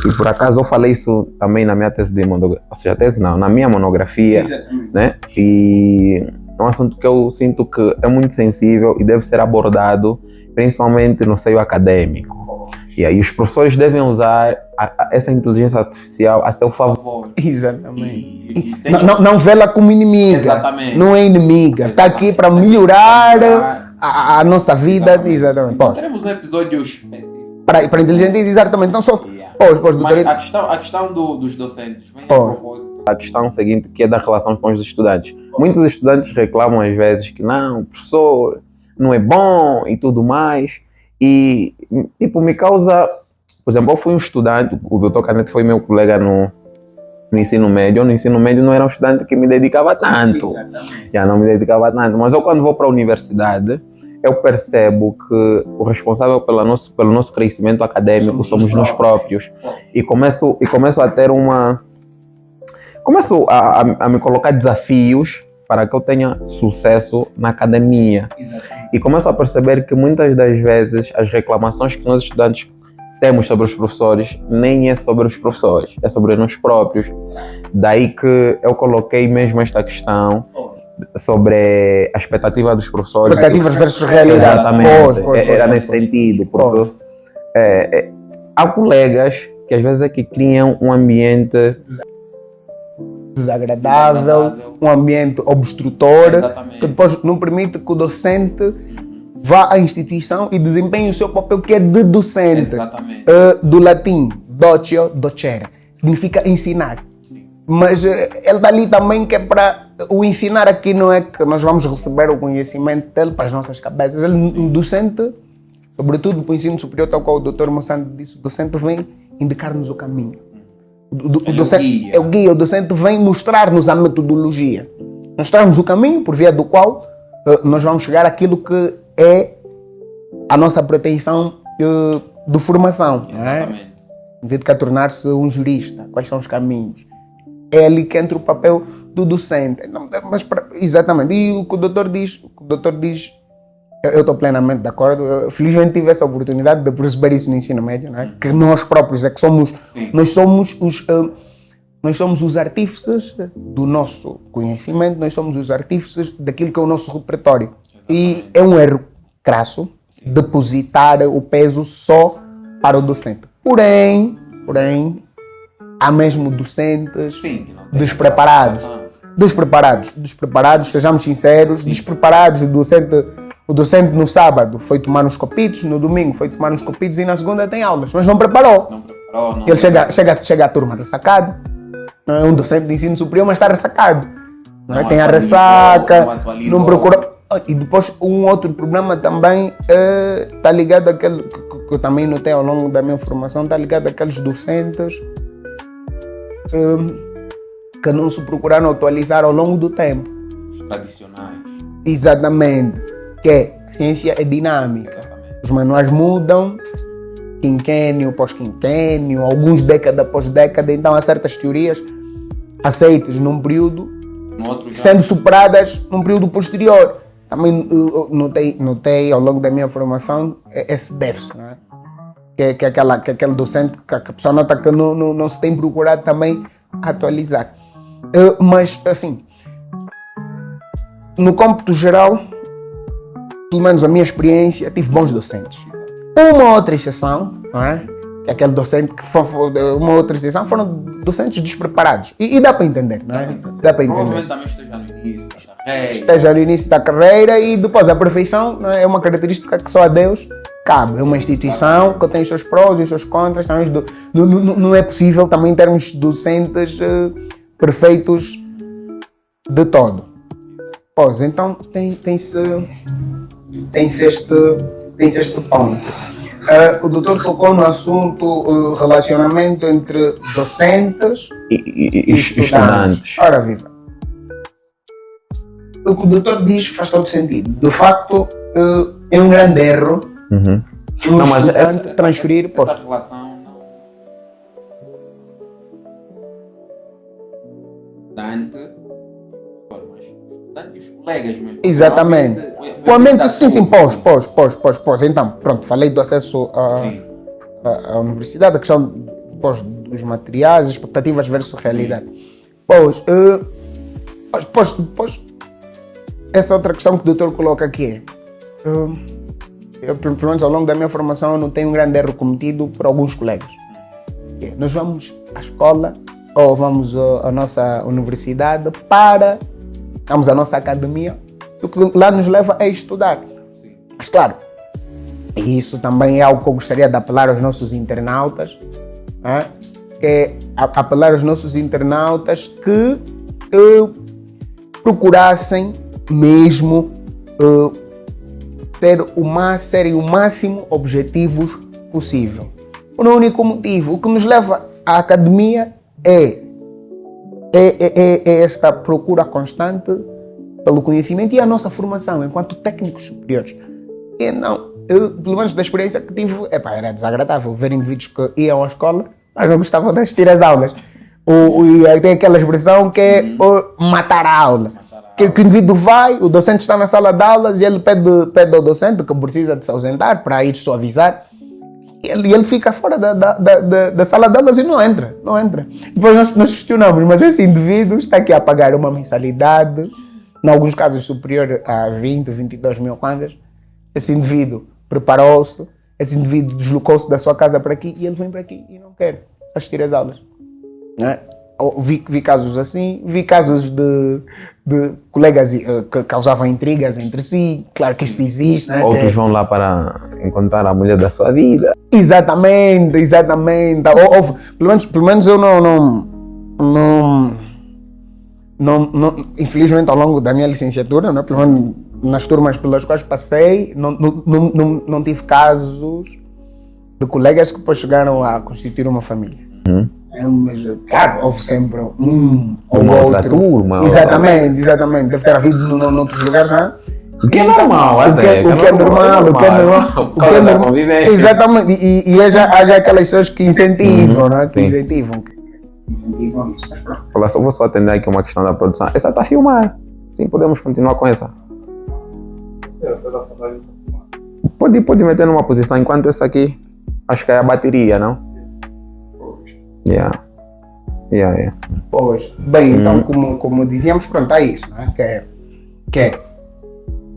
e por acaso eu falei isso também na minha tese de monografia, ou seja, na minha monografia, né? E é um assunto que eu sinto que é muito sensível e deve ser abordado principalmente no seio acadêmico. E aí os professores devem usar essa inteligência artificial a seu favor. Exatamente. Não vê-la como inimiga. Exatamente. Não é inimiga. Está aqui para melhorar a nossa vida. Exatamente. Então, teremos um episódio específico. Para inteligência, exatamente. Não só. Mas a questão dos docentes vem a propósito. A questão seguinte, que é da relação com os estudantes. Muitos estudantes reclamam às vezes que não, o professor não é bom e tudo mais. E, tipo, me causa... Por exemplo, eu fui um estudante, o Dr. Canete foi meu colega no ensino médio. No ensino médio não era um estudante que me dedicava tanto. Já não me dedicava tanto. Mas eu, quando vou para a universidade, eu percebo que o responsável pelo nosso crescimento acadêmico somos nós próprios. E começo a ter Começo a me colocar desafios para que eu tenha sucesso na academia. E começo a perceber que muitas das vezes as reclamações que nós estudantes temos sobre os professores nem é sobre os professores, é sobre nós próprios. Daí que eu coloquei mesmo esta questão sobre a expectativa dos professores. Expectativas versus realidade. Exatamente, era nesse sentido, porque há colegas que às vezes é que criam um ambiente desagradável, um ambiente obstrutor, Exatamente. que depois não permite que o docente vá à instituição e desempenhe o seu papel, que é de docente. Exatamente. Do latim, doceo, docere, significa ensinar. Sim. Mas ele está ali também que é para o ensinar. Aqui não é que nós vamos receber o conhecimento dele para as nossas cabeças. O docente, sobretudo para o ensino superior, tal qual o Dr. Monsanto disse, o docente vem indicar-nos o caminho. O docente é o guia. O docente vem mostrar-nos a metodologia, mostrar-nos o caminho por via do qual nós vamos chegar àquilo que é a nossa pretensão de formação. Exatamente. Em vez de tornar-se um jurista, quais são os caminhos? É ali que entra o papel do docente. Exatamente. E o que o doutor diz, eu estou plenamente de acordo. Eu, felizmente tive essa oportunidade de perceber isso no ensino médio, não é? Que nós próprios é que somos, nós somos os artífices do nosso conhecimento, nós somos os artífices daquilo que é o nosso repertório. E é um erro crasso depositar o peso só para o docente. Porém, há mesmo docentes despreparados. Despreparados, sejamos sinceros, despreparados. O docente no sábado foi tomar uns copitos, no domingo foi tomar uns copitos e na segunda tem aulas, mas não preparou. Não. Ele chega à turma ressacado. Não é um docente de ensino superior, mas está ressacado. Não tem a ressaca, não procurou. E depois um outro problema também está ligado àquele que eu também notei ao longo da minha formação, está ligado àqueles docentes que não se procuraram atualizar ao longo do tempo. Os tradicionais. Exatamente. Que é, ciência é dinâmica. Exatamente. Os manuais mudam, quinquênio após quinquênio, alguns década após década, então há certas teorias aceitas num período, No outro já. sendo superadas num período posterior. também notei ao longo da minha formação esse déficit, não é? Que é aquele docente que a pessoa nota que não se tem procurado também atualizar. Mas, assim, no cômputo geral, pelo menos a minha experiência, tive bons docentes. Uma outra exceção, não é? Que é aquele docente que uma outra exceção foram docentes despreparados. E dá para entender, não é? Dá para entender. Provavelmente também esteja no início da carreira. Esteja no início da carreira e depois a perfeição, não é? É uma característica que só a Deus cabe. É uma instituição que tem os seus prós e os seus contras. Não é possível também termos docentes perfeitos de todo. Pois, então tem-se este ponto. O doutor tocou no assunto relacionamento entre docentes E estudantes. Ora viva. O que o doutor diz faz todo sentido. De facto, é um grande erro Não, mas estudante transferir. Essa relação não. Estudante e os colegas mesmo. Exatamente. O ambiente, sim, pós. Então, pronto, falei do acesso à universidade, a questão dos materiais, expectativas versus realidade. Pois, essa outra questão que o doutor coloca aqui é, pelo menos ao longo da minha formação, eu não tenho um grande erro cometido por alguns colegas. Nós vamos à escola ou vamos à nossa universidade vamos à nossa academia, o que lá nos leva a estudar. Sim. Mas claro, isso também é algo que eu gostaria de apelar aos nossos internautas, que é apelar aos nossos internautas que procurassem mesmo serem o máximo objetivos possível. Por um único motivo, o que nos leva à academia é esta procura constante pelo conhecimento e a nossa formação enquanto técnicos superiores. E não, pelo menos da experiência que tive, era desagradável ver indivíduos que iam à escola, mas não gostavam de assistir às aulas. E tem aquela expressão que é matar a aula. Que o indivíduo vai, o docente está na sala de aulas e ele pede ao docente que precisa de se ausentar para ir suavizar. E ele fica fora da sala de aulas e não entra. Depois nós questionamos, mas esse indivíduo está aqui a pagar uma mensalidade, em alguns casos superior a 20, 22 mil kwanzas. Esse indivíduo preparou-se, esse indivíduo deslocou-se da sua casa para aqui e ele vem para aqui e não quer assistir às aulas. Não é? Vi casos assim, vi casos de colegas que causavam intrigas entre si. Claro que isso existe. Né? Outros vão lá para encontrar a mulher da sua vida. Exatamente. Pelo menos eu não infelizmente ao longo da minha licenciatura, né? Pelo menos nas turmas pelas quais passei, não tive casos de colegas que depois chegaram a constituir uma família. Mas, claro, houve sempre um ou outra outro. turma. Exatamente. Deve ter havido noutros lugares, não é? O que é normal, até. O que é normal. Exatamente. E há já aquelas pessoas que incentivam, não é? Que incentivam isso. Mas vou só atender aqui uma questão da produção. Essa está a filmar. Sim, podemos continuar com essa. Pode meter numa posição enquanto essa aqui. Acho que é a bateria, não? Yeah. Pois, bem, então como dizíamos, pronto, é isso, né? que é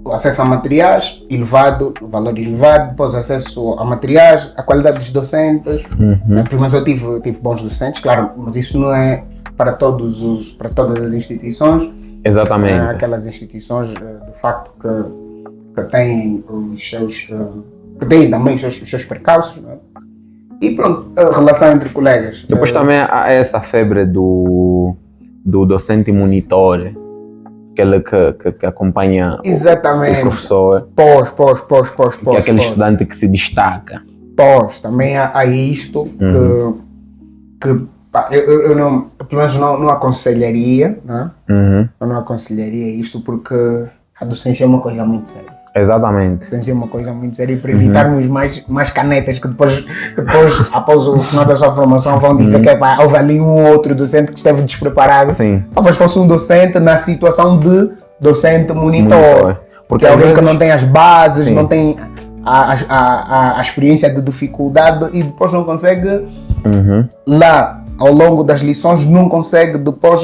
o acesso a materiais elevado, o valor elevado, depois acesso a materiais, a qualidade dos docentes, né? Pelo menos eu tive bons docentes, claro, mas isso não é para todas as instituições. Exatamente. Aquelas instituições, de facto, que têm os seus, que têm também os seus percalços, né? E pronto, a relação entre colegas. Depois também há essa febre do docente monitor, aquele que acompanha o professor. Pós. Que é aquele estudante que se destaca. Também há isto que eu não, pelo menos não aconselharia, né? Eu não aconselharia isto porque a docência é uma coisa muito séria. Exatamente. Tem que ser uma coisa muito séria para evitarmos mais canetas que depois, após o final da sua formação, vão dizer que houve ali um outro docente que esteve despreparado. Sim. Talvez fosse um docente na situação de docente monitor. Porque é às alguém que vezes- não tem as bases, Sim. não tem a experiência de dificuldade e depois não consegue, Uhum. lá, ao longo das lições, não consegue depois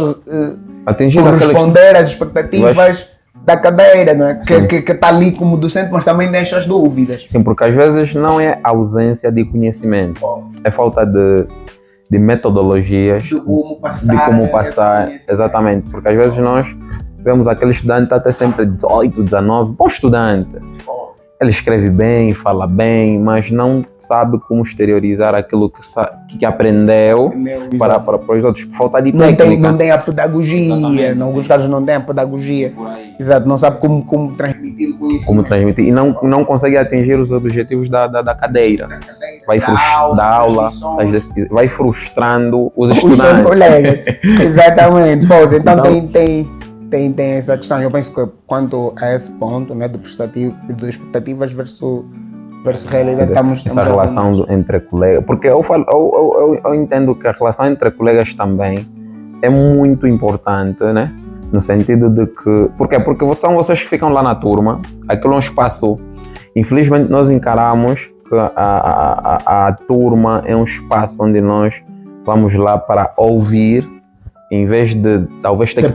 Atingir aquelas... corresponder às expectativas da cadeira, não é? Sim. Que está ali como docente, mas também deixa as dúvidas. Sim, porque às vezes não é ausência de conhecimento, é falta de metodologias, De como passar. de como esse passar, conhecimento. exatamente, porque às vezes nós vemos aquele estudante até sempre 18, 19, bom estudante, ele escreve bem, fala bem, mas não sabe como exteriorizar aquilo que aprendeu para os outros, por falta de técnica. Não tem a pedagogia, Exatamente. em alguns casos não tem a pedagogia. Por aí. Exato, não sabe como transmitir o conhecimento. Como transmitir, e não consegue atingir os objetivos da cadeira. Vai da aula, vai frustrando os Os seus estudantes. colegas. Exatamente. Pois, então Então- tem essa questão. Eu penso que quanto a esse ponto, né, de expectativas versus realidade, Essa relação entre colegas, porque eu entendo que a relação entre colegas também é muito importante, né? No sentido de que, porque são vocês que ficam lá na turma, aquilo é um espaço, infelizmente nós encaramos que a turma é um espaço onde nós vamos lá para ouvir, em vez de talvez ter que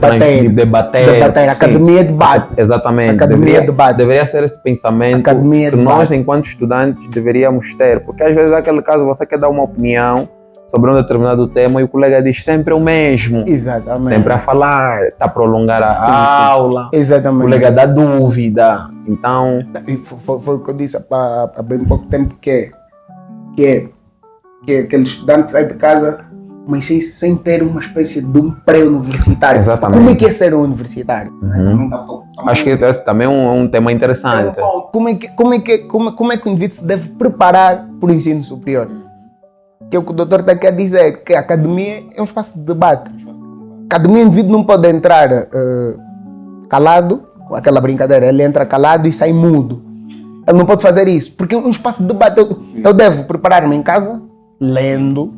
debater. A academia debate. Exatamente. Academia debate. Deveria ser esse pensamento Academia que debate. nós, enquanto estudantes, deveríamos ter. Porque às vezes, naquele caso, você quer dar uma opinião sobre um determinado tema e o colega diz sempre o mesmo. Exatamente. Sempre a falar, está a prolongar a Sim, sim. aula. O Exatamente. colega dá dúvida. Então, E foi o que eu disse há bem pouco tempo, que aquele estudante sai de casa, mas sem ter uma espécie de um pré-universitário. Exatamente. Como é que é ser um universitário? acho que esse também é um tema interessante. Como é que o indivíduo se deve preparar para o ensino superior? Que é o que o doutor está aqui a dizer, que a academia é um espaço de debate. A academia, o indivíduo não pode entrar calado, com aquela brincadeira, ele entra calado e sai mudo. Ele não pode fazer isso, porque é um espaço de debate. Eu devo preparar-me em casa, lendo,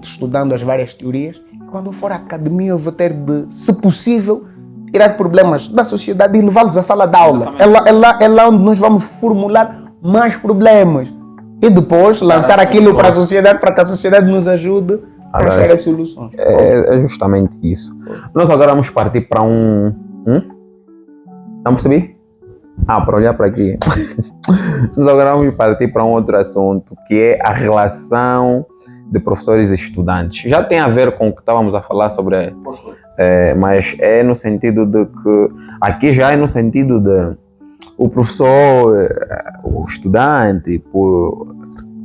estudando as várias teorias, e quando eu for à academia eu vou ter de, se possível, tirar problemas da sociedade e levá-los à sala de aula. É lá onde nós vamos formular mais problemas. E depois lançar aquilo para a sociedade, para que a sociedade nos ajude a achar as soluções. É justamente isso. Nós agora vamos partir para não percebi? Para olhar para aqui. Nós agora vamos partir para um outro assunto, que é a relação de professores e estudantes. Já tem a ver com o que estávamos a falar sobre, mas é no sentido de que, aqui já é no sentido de o professor, o estudante, por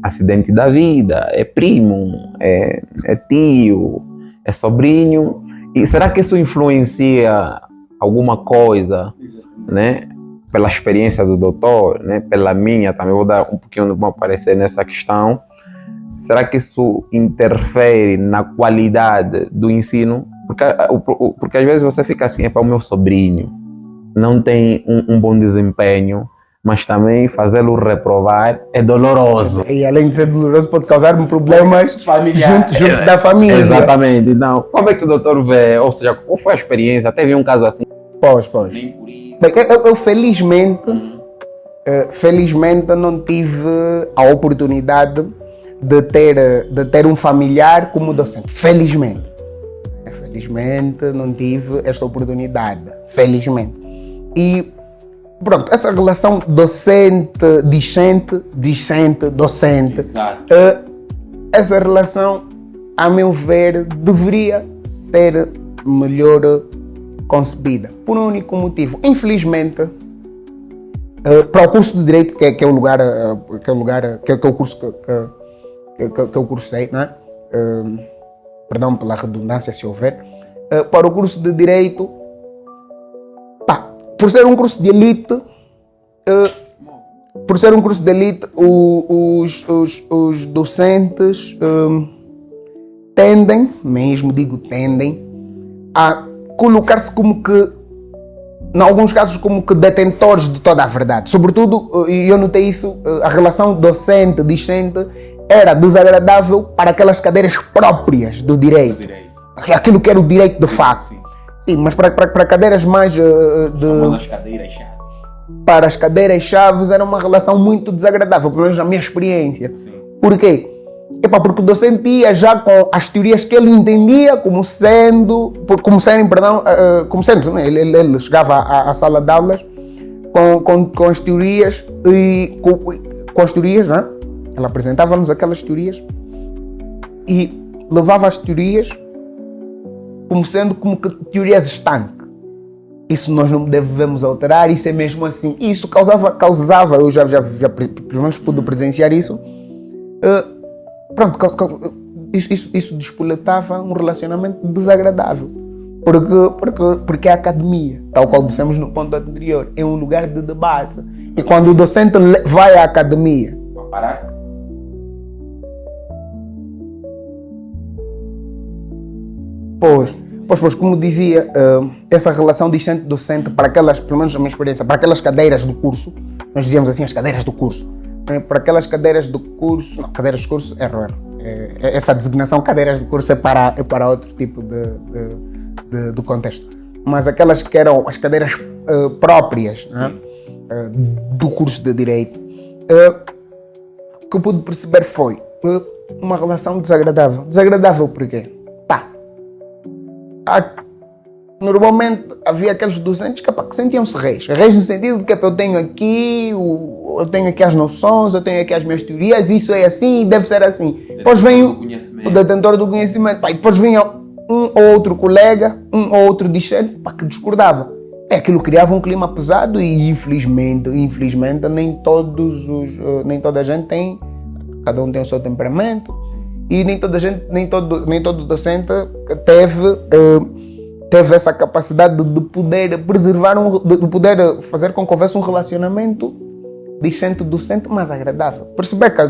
acidente da vida, é primo, é tio, é sobrinho. E será que isso influencia alguma coisa, né? Pela experiência do doutor, né? Pela minha, também vou dar um pouquinho de bom parecer nessa questão. Será que isso interfere na qualidade do ensino? Porque às vezes você fica assim, para o meu sobrinho não tem um bom desempenho, mas também fazê-lo reprovar é doloroso. E além de ser doloroso, pode causar-me problemas Familiar. junto da família. Exatamente. Então, como é que o doutor vê? Ou seja, qual foi a experiência? Teve um caso assim? Pois. Nem por isso. Bem, eu felizmente não tive a oportunidade de ter um familiar como docente. Felizmente não tive esta oportunidade. Felizmente. E pronto, essa relação docente-discente, discente-docente, Exato. essa relação, a meu ver, deveria ser melhor concebida. Por um único motivo. Infelizmente, para o curso de Direito, que é o curso que eu cursei, né? Perdão pela redundância, se houver. Para o curso de Direito, por ser um curso de elite, os docentes tendem a colocar-se como que, em alguns casos, como que detentores de toda a verdade. Sobretudo, e eu notei isso, a relação docente-discente era desagradável para aquelas cadeiras próprias do direito. Aquilo que era o direito de facto. Sim, mas para cadeiras mais Famosas cadeiras chatas. para as cadeiras-chave era uma relação muito desagradável, pelo menos na minha experiência. Sim. Por quê? Porque o docente ia já com as teorias que ele entendia como sendo, né? Ele chegava à sala de aulas com as teorias e com as teorias, né? Ele apresentava-nos aquelas teorias e levava as teorias como sendo como que teorias estanques. Isso nós não devemos alterar, isso é mesmo assim. Isso causava eu já pelo menos pude presenciar isso. Isso despoletava um relacionamento desagradável. Porque a academia, tal qual dissemos no ponto anterior, é um lugar de debate. E quando o docente vai à academia... Vou parar? Pois, como dizia, essa relação discente-docente, para aquelas, pelo menos a minha experiência, para aquelas cadeiras do curso, nós dizíamos assim, as cadeiras do curso, para aquelas cadeiras do curso, não, cadeiras do curso, erro. Essa designação cadeiras do curso é para outro tipo de contexto. Mas aquelas que eram as cadeiras próprias, né, do curso de Direito, o que eu pude perceber foi uma relação desagradável. Desagradável por quê? Normalmente havia aqueles docentes que sentiam-se reis no sentido de que eu tenho aqui as noções, eu tenho aqui as minhas teorias, isso é assim, deve ser assim. Depois vem o detentor do conhecimento, e depois vinha um ou outro colega, um ou outro discente que discordava. Aquilo criava um clima pesado e infelizmente nem toda a gente tem, cada um tem o seu temperamento. E nem todo docente teve essa capacidade de poder preservar, de poder fazer com que houvesse um relacionamento discente-docente mais agradável. Perceber que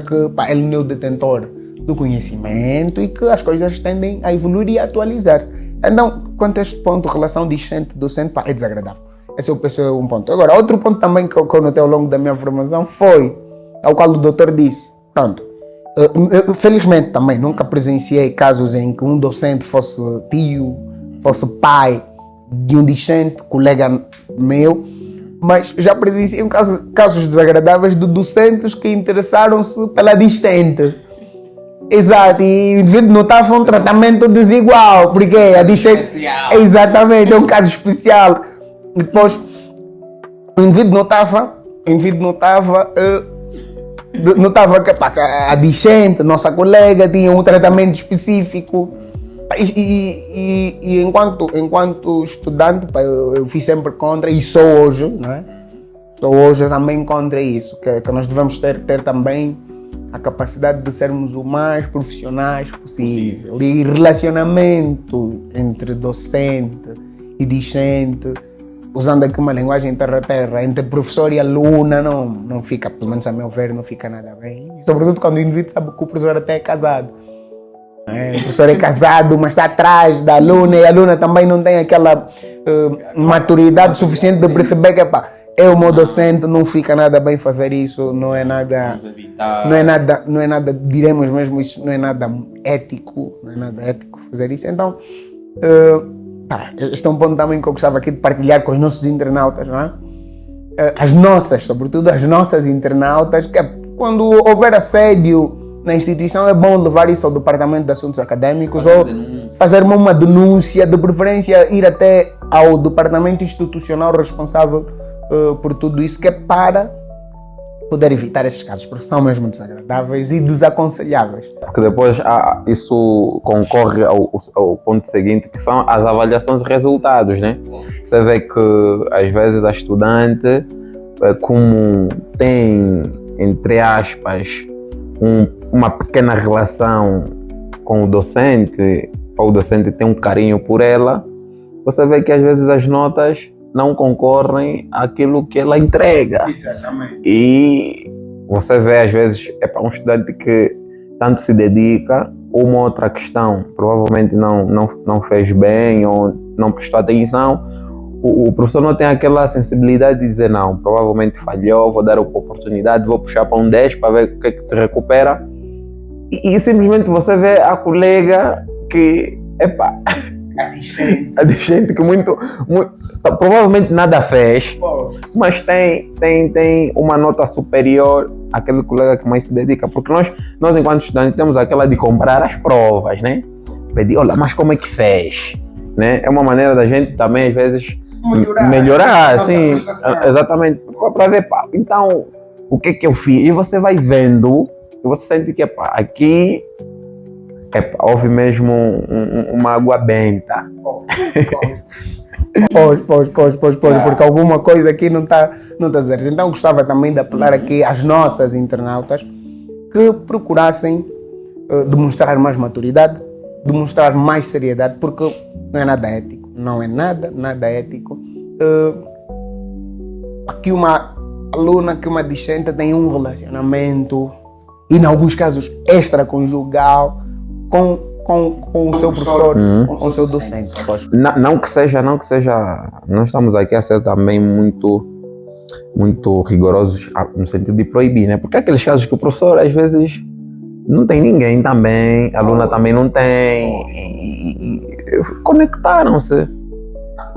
ele não é o detentor do conhecimento e que as coisas tendem a evoluir e a atualizar-se. Então, quanto a este ponto, relação discente-docente é desagradável. Esse é um ponto. Agora, outro ponto também que eu notei ao longo da minha formação foi, ao qual o doutor disse, pronto, eu, felizmente também nunca presenciei casos em que um docente fosse tio, fosse pai de um discente, colega meu, mas já presenciei casos desagradáveis de docentes que interessaram-se pela discente. Exato, e de vez notava um tratamento desigual, porque a discente... Exatamente, é um caso especial. Depois, o indivíduo notava que a discente, nossa colega, tinha um tratamento específico. E enquanto estudante, eu fui sempre contra, e sou hoje, né? Sou hoje também contra isso, que nós devemos ter também a capacidade de sermos o mais profissionais possível. E relacionamento entre docente e discente, usando aqui uma linguagem terra-terra, entre professor e aluna, não fica, pelo menos a meu ver, não fica nada bem. Sobretudo quando o indivíduo sabe que o professor até é casado. O professor é casado, mas está atrás da aluna, e a aluna também não tem aquela maturidade suficiente de perceber que eu, como docente, não fica nada bem fazer isso, não é nada, diremos mesmo, isso não é nada ético, fazer isso. Então, este é um ponto também que eu gostava aqui de partilhar com os nossos internautas, não é? Sobretudo as nossas internautas, que quando houver assédio na instituição, é bom levar isso ao Departamento de Assuntos Académicos ou fazer uma denúncia, de preferência ir até ao departamento institucional responsável por tudo isso, que é para poder evitar esses casos, porque são mesmo desagradáveis e desaconselháveis. Porque depois isso concorre ao ponto seguinte, que são as avaliações de resultados, né? Você vê que às vezes a estudante, como tem, entre aspas, uma pequena relação com o docente, ou o docente tem um carinho por ela, você vê que às vezes as notas não concorrem àquilo que ela entrega. Exatamente. E você vê às vezes um estudante que tanto se dedica, uma outra questão provavelmente não fez bem ou não prestou atenção, o professor não tem aquela sensibilidade de dizer não, provavelmente falhou, vou dar oportunidade, vou puxar para um 10 para ver o que é que se recupera, e simplesmente você vê a colega que A de gente que provavelmente nada fez, mas tem uma nota superior àquele colega que mais se dedica. Porque nós enquanto estudantes, temos aquela de comprar as provas, né? Pedir, olha, mas como é que fez? Né? É uma maneira da gente também, às vezes, melhorar assim, exatamente, para ver, pá, então, o que eu fiz? E você vai vendo, e você sente que, pá, aqui houve mesmo uma água benta. Porque alguma coisa aqui não está certa. Então gostava também de apelar aqui às nossas internautas que procurassem demonstrar mais maturidade, demonstrar mais seriedade, porque não é nada ético. Não é nada ético. Aqui uma aluna, que uma discente tem um relacionamento, e em alguns casos extraconjugal, com o seu professor, com o seu docente. Não que seja, nós estamos aqui a ser também muito rigorosos no sentido de proibir, né? Porque há aqueles casos que o professor às vezes não tem ninguém também, a aluna também não tem, e conectaram-se.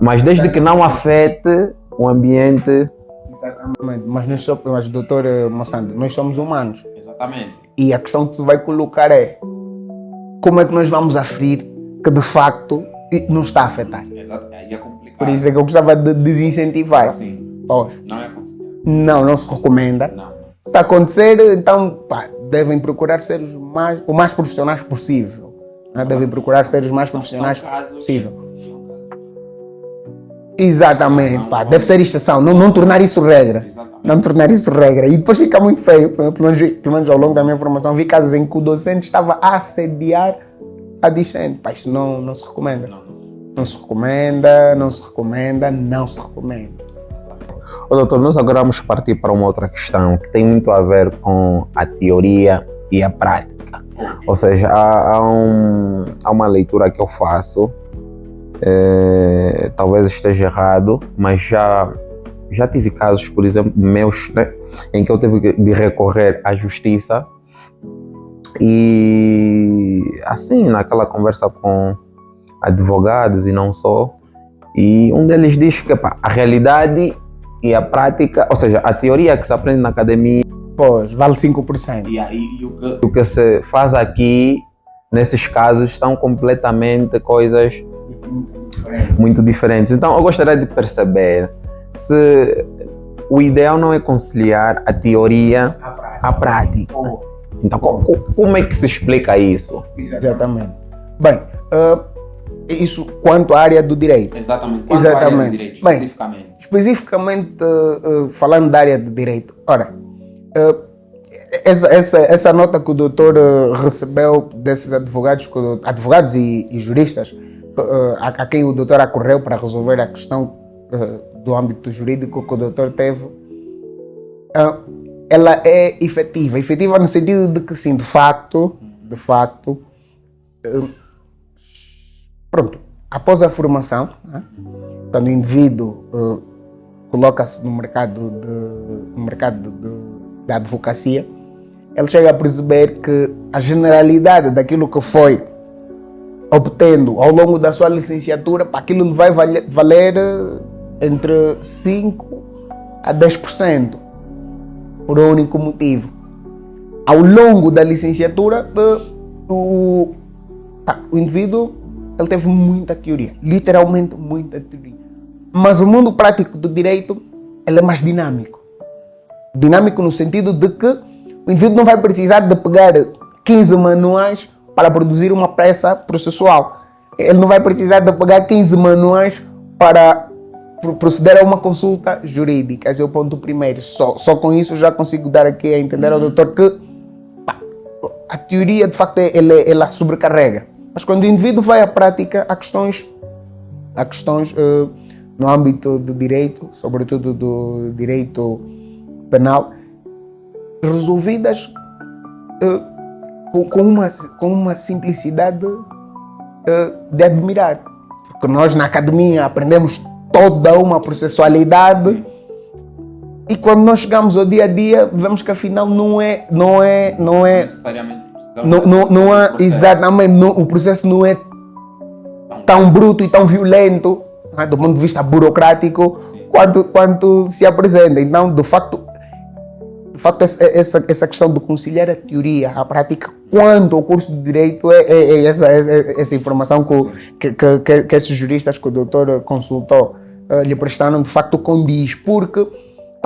Mas desde que não afete o ambiente. Exatamente, mas doutor Moçando, nós somos humanos. Exatamente. E a questão que se vai colocar é como é que nós vamos aferir que de facto não está a afetar. Exato, aí é complicado. Por isso é que eu gostava de desincentivar. Assim, Pois. não é aconselhável. Não se recomenda. Não. Se acontecer, então devem procurar ser o mais profissionais possível. Né? Devem procurar ser os mais profissionais possível. Exatamente, deve ser exceção, não tornar isso regra. Exatamente. Não tornar isso regra. E depois fica muito feio. Pelo menos ao longo da minha formação, vi casos em que o docente estava a assediar a discente. Isso não se recomenda. Não se recomenda. Ô, doutor, nós agora vamos partir para uma outra questão que tem muito a ver com a teoria e a prática. Ou seja, há uma leitura que eu faço, talvez esteja errado, mas já tive casos, por exemplo, meus, né, em que eu tive de recorrer à justiça e assim, naquela conversa com advogados e não só, e um deles diz que a realidade e a prática, ou seja, a teoria que se aprende na academia, pois, vale 5%. E o que se faz aqui, nesses casos, são completamente coisas muito diferentes. Então eu gostaria de perceber se o ideal não é conciliar a teoria à prática. Então como é que se explica isso? Exatamente. Bem, isso quanto à área do direito. Exatamente. Quanto à área do direito, especificamente falando da área do direito. Ora, essa nota que o doutor recebeu desses advogados e juristas, a quem o doutor acorreu para resolver a questão do âmbito jurídico que o doutor teve, ela é efetiva no sentido de que sim, de facto, pronto, após a formação, quando o indivíduo coloca-se no mercado da advocacia, ele chega a perceber que a generalidade daquilo que foi obtendo ao longo da sua licenciatura, aquilo lhe vai valer entre 5% a 10%, por um único motivo. Ao longo da licenciatura, o indivíduo ele teve muita teoria, literalmente muita teoria. Mas o mundo prático do direito ele é mais dinâmico. Dinâmico no sentido de que o indivíduo não vai precisar de pegar 15 manuais para produzir uma peça processual. Ele não vai precisar de pegar 15 manuais para proceder a uma consulta jurídica. Esse é o ponto primeiro. Só com isso já consigo dar aqui a entender ao doutor que a teoria, de facto, ela sobrecarrega. Mas quando o indivíduo vai à prática, há questões no âmbito do direito, sobretudo do direito penal, resolvidas com uma simplicidade de admirar. Porque nós na academia aprendemos toda uma processualidade. Sim. E quando nós chegamos ao dia a dia, vemos que afinal não é necessariamente não há, exatamente, o processo não é tão bruto e tão violento, né, do ponto de vista burocrático, quanto se apresenta. Então, de facto, essa questão de conciliar a teoria, a prática, quanto ao curso de Direito, é essa informação que esses juristas que o doutor consultou lhe prestaram, de facto condiz, porque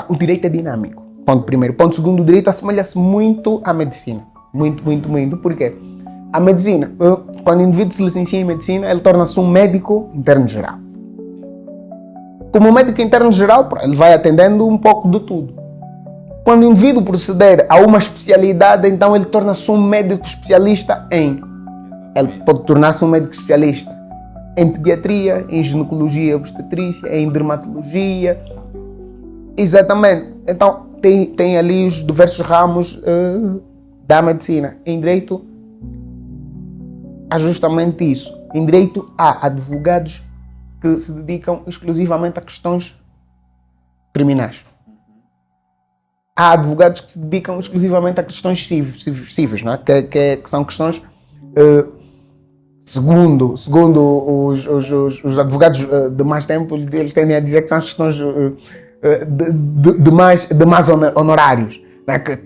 o direito é dinâmico. Ponto primeiro. Ponto segundo, o direito assemelha-se muito à medicina. Muito, muito, muito. Por quê? A medicina, quando o indivíduo se licencia em medicina, ele torna-se um médico interno geral. Como médico interno geral, ele vai atendendo um pouco de tudo. Quando o indivíduo proceder a uma especialidade, então ele torna-se um médico especialista em... Ele pode tornar-se um médico especialista em pediatria, em ginecologia e obstetrícia, em dermatologia. Exatamente. Então, tem ali os diversos ramos da medicina. Em direito, há justamente isso. Em direito, há advogados que se dedicam exclusivamente a questões criminais. Há advogados que se dedicam exclusivamente a questões cíveis, não é? que são questões, segundo os advogados de mais tempo, eles tendem a dizer que são as questões de mais honorários, né? que,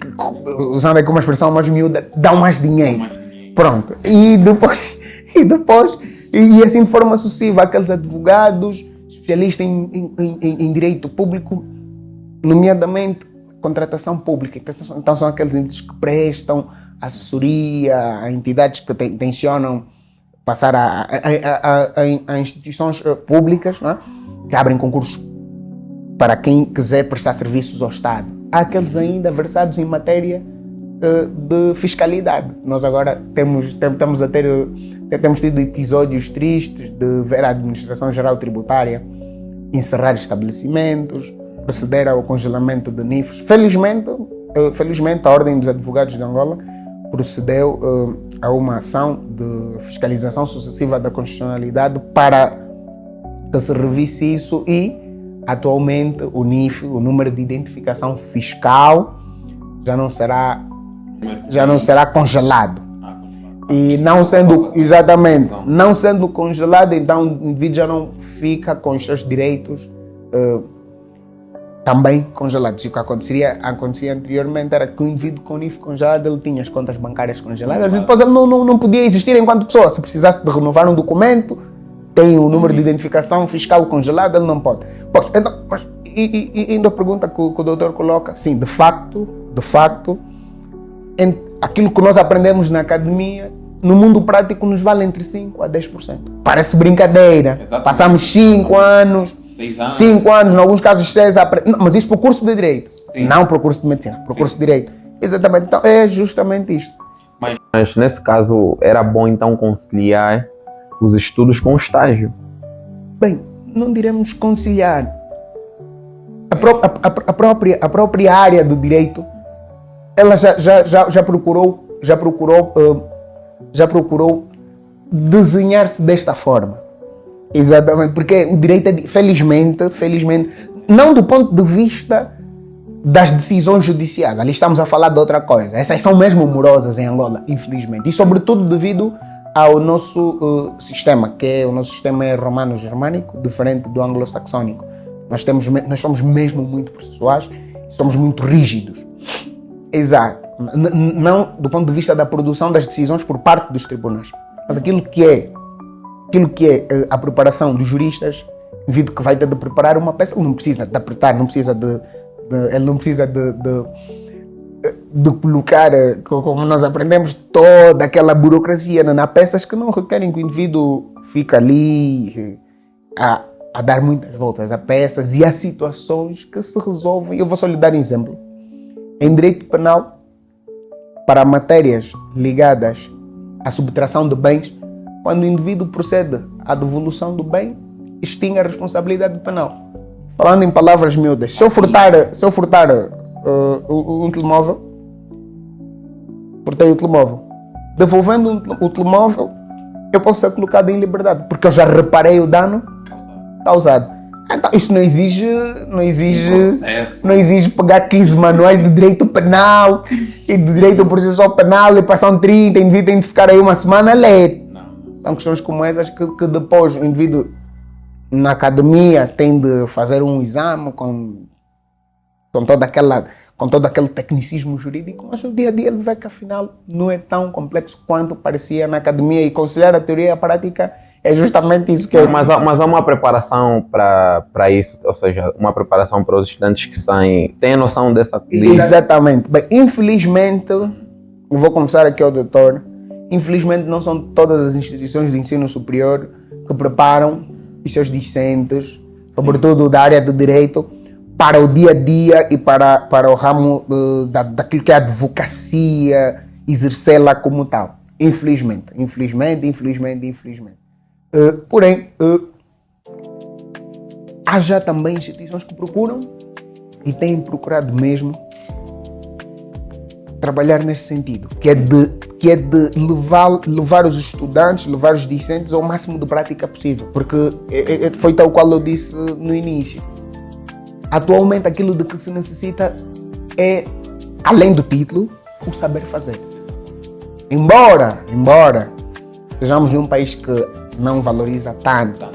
usando aqui uma expressão mais miúda, dão mais dinheiro. Pronto. E assim de forma sucessiva, aqueles advogados especialistas em direito público, nomeadamente contratação pública. Então são aqueles indivíduos que prestam assessoria a entidades que tencionam passar a instituições públicas, não é? Que abrem concursos para quem quiser prestar serviços ao Estado. Há aqueles ainda versados em matéria de fiscalidade. Nós agora temos tido episódios tristes de ver a Administração Geral Tributária encerrar estabelecimentos, proceder ao congelamento de NIFs. Felizmente, a Ordem dos Advogados de Angola procedeu a uma ação de fiscalização sucessiva da constitucionalidade para que se revisse isso e, atualmente, o NIF, o número de identificação fiscal, já não será congelado. E não sendo congelado, então o indivíduo já não fica com os seus direitos também congelados. E o que acontecia anteriormente era que o indivíduo com o NIF congelado, ele tinha as contas bancárias congeladas e depois ele não podia existir enquanto pessoa. Se precisasse de renovar um documento, tem o número de identificação fiscal congelado, ele não pode. Pois, então, ainda a pergunta que o doutor coloca, sim, de facto, aquilo que nós aprendemos na academia, no mundo prático nos vale entre 5% a 10%. Parece brincadeira. Exatamente. Passamos 5 anos, 5 anos, em alguns casos 6 mas isso para o curso de Direito. Sim. Não para o curso de Medicina, para o curso de Direito. Exatamente. Então é justamente isto. Mas nesse caso era bom então conciliar os estudos com o estágio. Bem, não diremos conciliar. A própria área do direito, ela já procurou desenhar-se desta forma. Exatamente, porque o direito é, felizmente, não do ponto de vista das decisões judiciais, ali estamos a falar de outra coisa. Essas são mesmo morosas em Angola, infelizmente, e sobretudo devido ao nosso sistema, que é o nosso sistema romano-germânico, diferente do anglo-saxónico. Nós somos mesmo muito processuais, somos muito rígidos. Exato. Não do ponto de vista da produção das decisões por parte dos tribunais, mas aquilo que é a preparação dos juristas, devido que vai ter de preparar uma peça, ele não precisa de apertar, ele não precisa de colocar, como nós aprendemos, toda aquela burocracia na peças que não requerem que o indivíduo fique ali a dar muitas voltas a peças, e há situações que se resolvem. Eu vou só lhe dar um exemplo. Em direito penal, para matérias ligadas à subtração de bens, quando o indivíduo procede à devolução do bem, extingue a responsabilidade penal. Falando em palavras miúdas, se eu furtar um telemóvel, furtei o telemóvel, devolvendo o telemóvel, eu posso ser colocado em liberdade, porque eu já reparei o dano causado. Então, isto não exige pegar 15 manuais de direito penal e de direito processual penal e passam 30, indivíduos têm de ficar aí uma semana a ler. São questões como essas que depois o indivíduo na academia tem de fazer um exame com todo aquele tecnicismo jurídico, mas no dia a dia ele vê que afinal não é tão complexo quanto parecia na academia, e conciliar a teoria e a prática é justamente isso que é. Mas há uma preparação para isso, ou seja, uma preparação para os estudantes que saem. Têm noção disso? Exatamente. Bem, infelizmente, eu vou confessar aqui ao doutor, infelizmente não são todas as instituições de ensino superior que preparam os seus discentes, sobretudo da área de direito, para o dia a dia e para o ramo daquilo que é a advocacia, exercê-la como tal. Infelizmente. Porém, há já também instituições que procuram e têm procurado mesmo trabalhar nesse sentido, que é de levar os estudantes, levar os discentes ao máximo de prática possível, porque foi tal qual eu disse no início. Atualmente aquilo de que se necessita é, além do título, o saber fazer. Embora estejamos num país que não valoriza tanto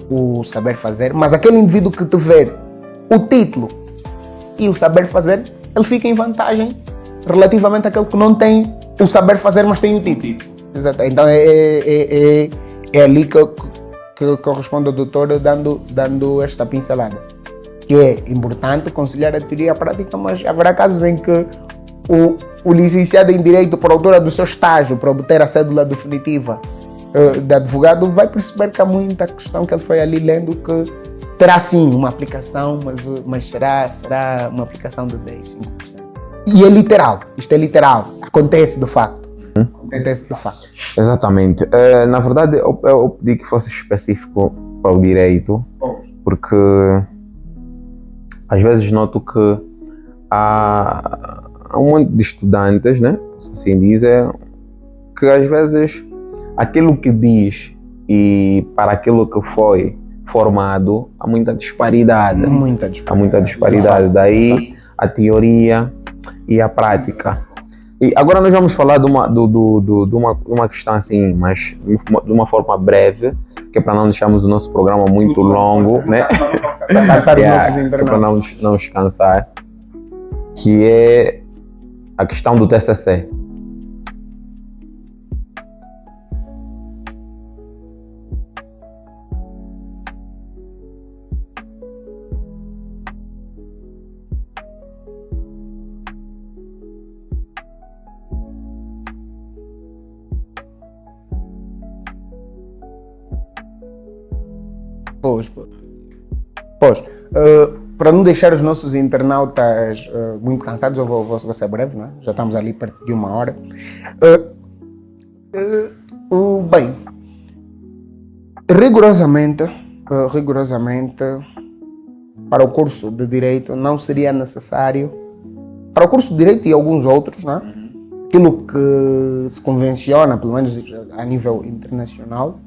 o saber fazer, mas aquele indivíduo que tiver o título e o saber fazer, ele fica em vantagem relativamente àquele que não tem o saber fazer, mas tem o título. Exato. Então é ali que eu respondo ao doutor dando esta pincelada. Que é importante conciliar a teoria e a prática, mas haverá casos em que o licenciado em Direito, por altura do seu estágio, para obter a cédula definitiva de advogado, vai perceber que há muita questão que ele foi ali lendo que terá sim uma aplicação, mas será uma aplicação de 10, 5%. E é literal, isto é literal, acontece de facto. Exatamente. Na verdade, eu pedi que fosse específico para o direito, porque às vezes noto que há um monte de estudantes, né, posso assim dizer, que às vezes aquilo que diz e para aquilo que foi formado há muita disparidade. Há muita disparidade. Daí a teoria e a prática. E agora nós vamos falar de uma questão assim, mas de uma forma breve, que é para não deixarmos o nosso programa muito longo, né? Para não nos cansar, que é a questão do TCC. Para não deixar os nossos internautas muito cansados, eu vou ser breve, não é? Já estamos ali perto de 1 hora. Bem, rigorosamente, para o curso de Direito não seria necessário, para o curso de Direito e alguns outros, não é? Aquilo que se convenciona, pelo menos a nível internacional,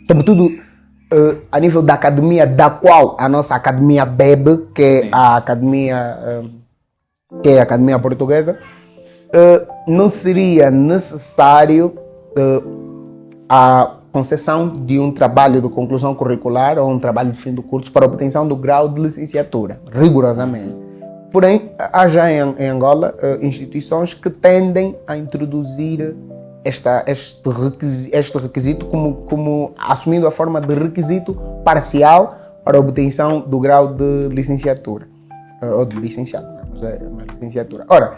sobretudo a nível da academia, da qual a nossa academia bebe, que é a academia portuguesa, não seria necessário a concessão de um trabalho de conclusão curricular ou um trabalho de fim do curso para a obtenção do grau de licenciatura, rigorosamente. Porém, há já em Angola instituições que tendem a introduzir este requisito como assumindo a forma de requisito parcial para a obtenção do grau de licenciatura ou de licenciado, mas licenciatura. Ora,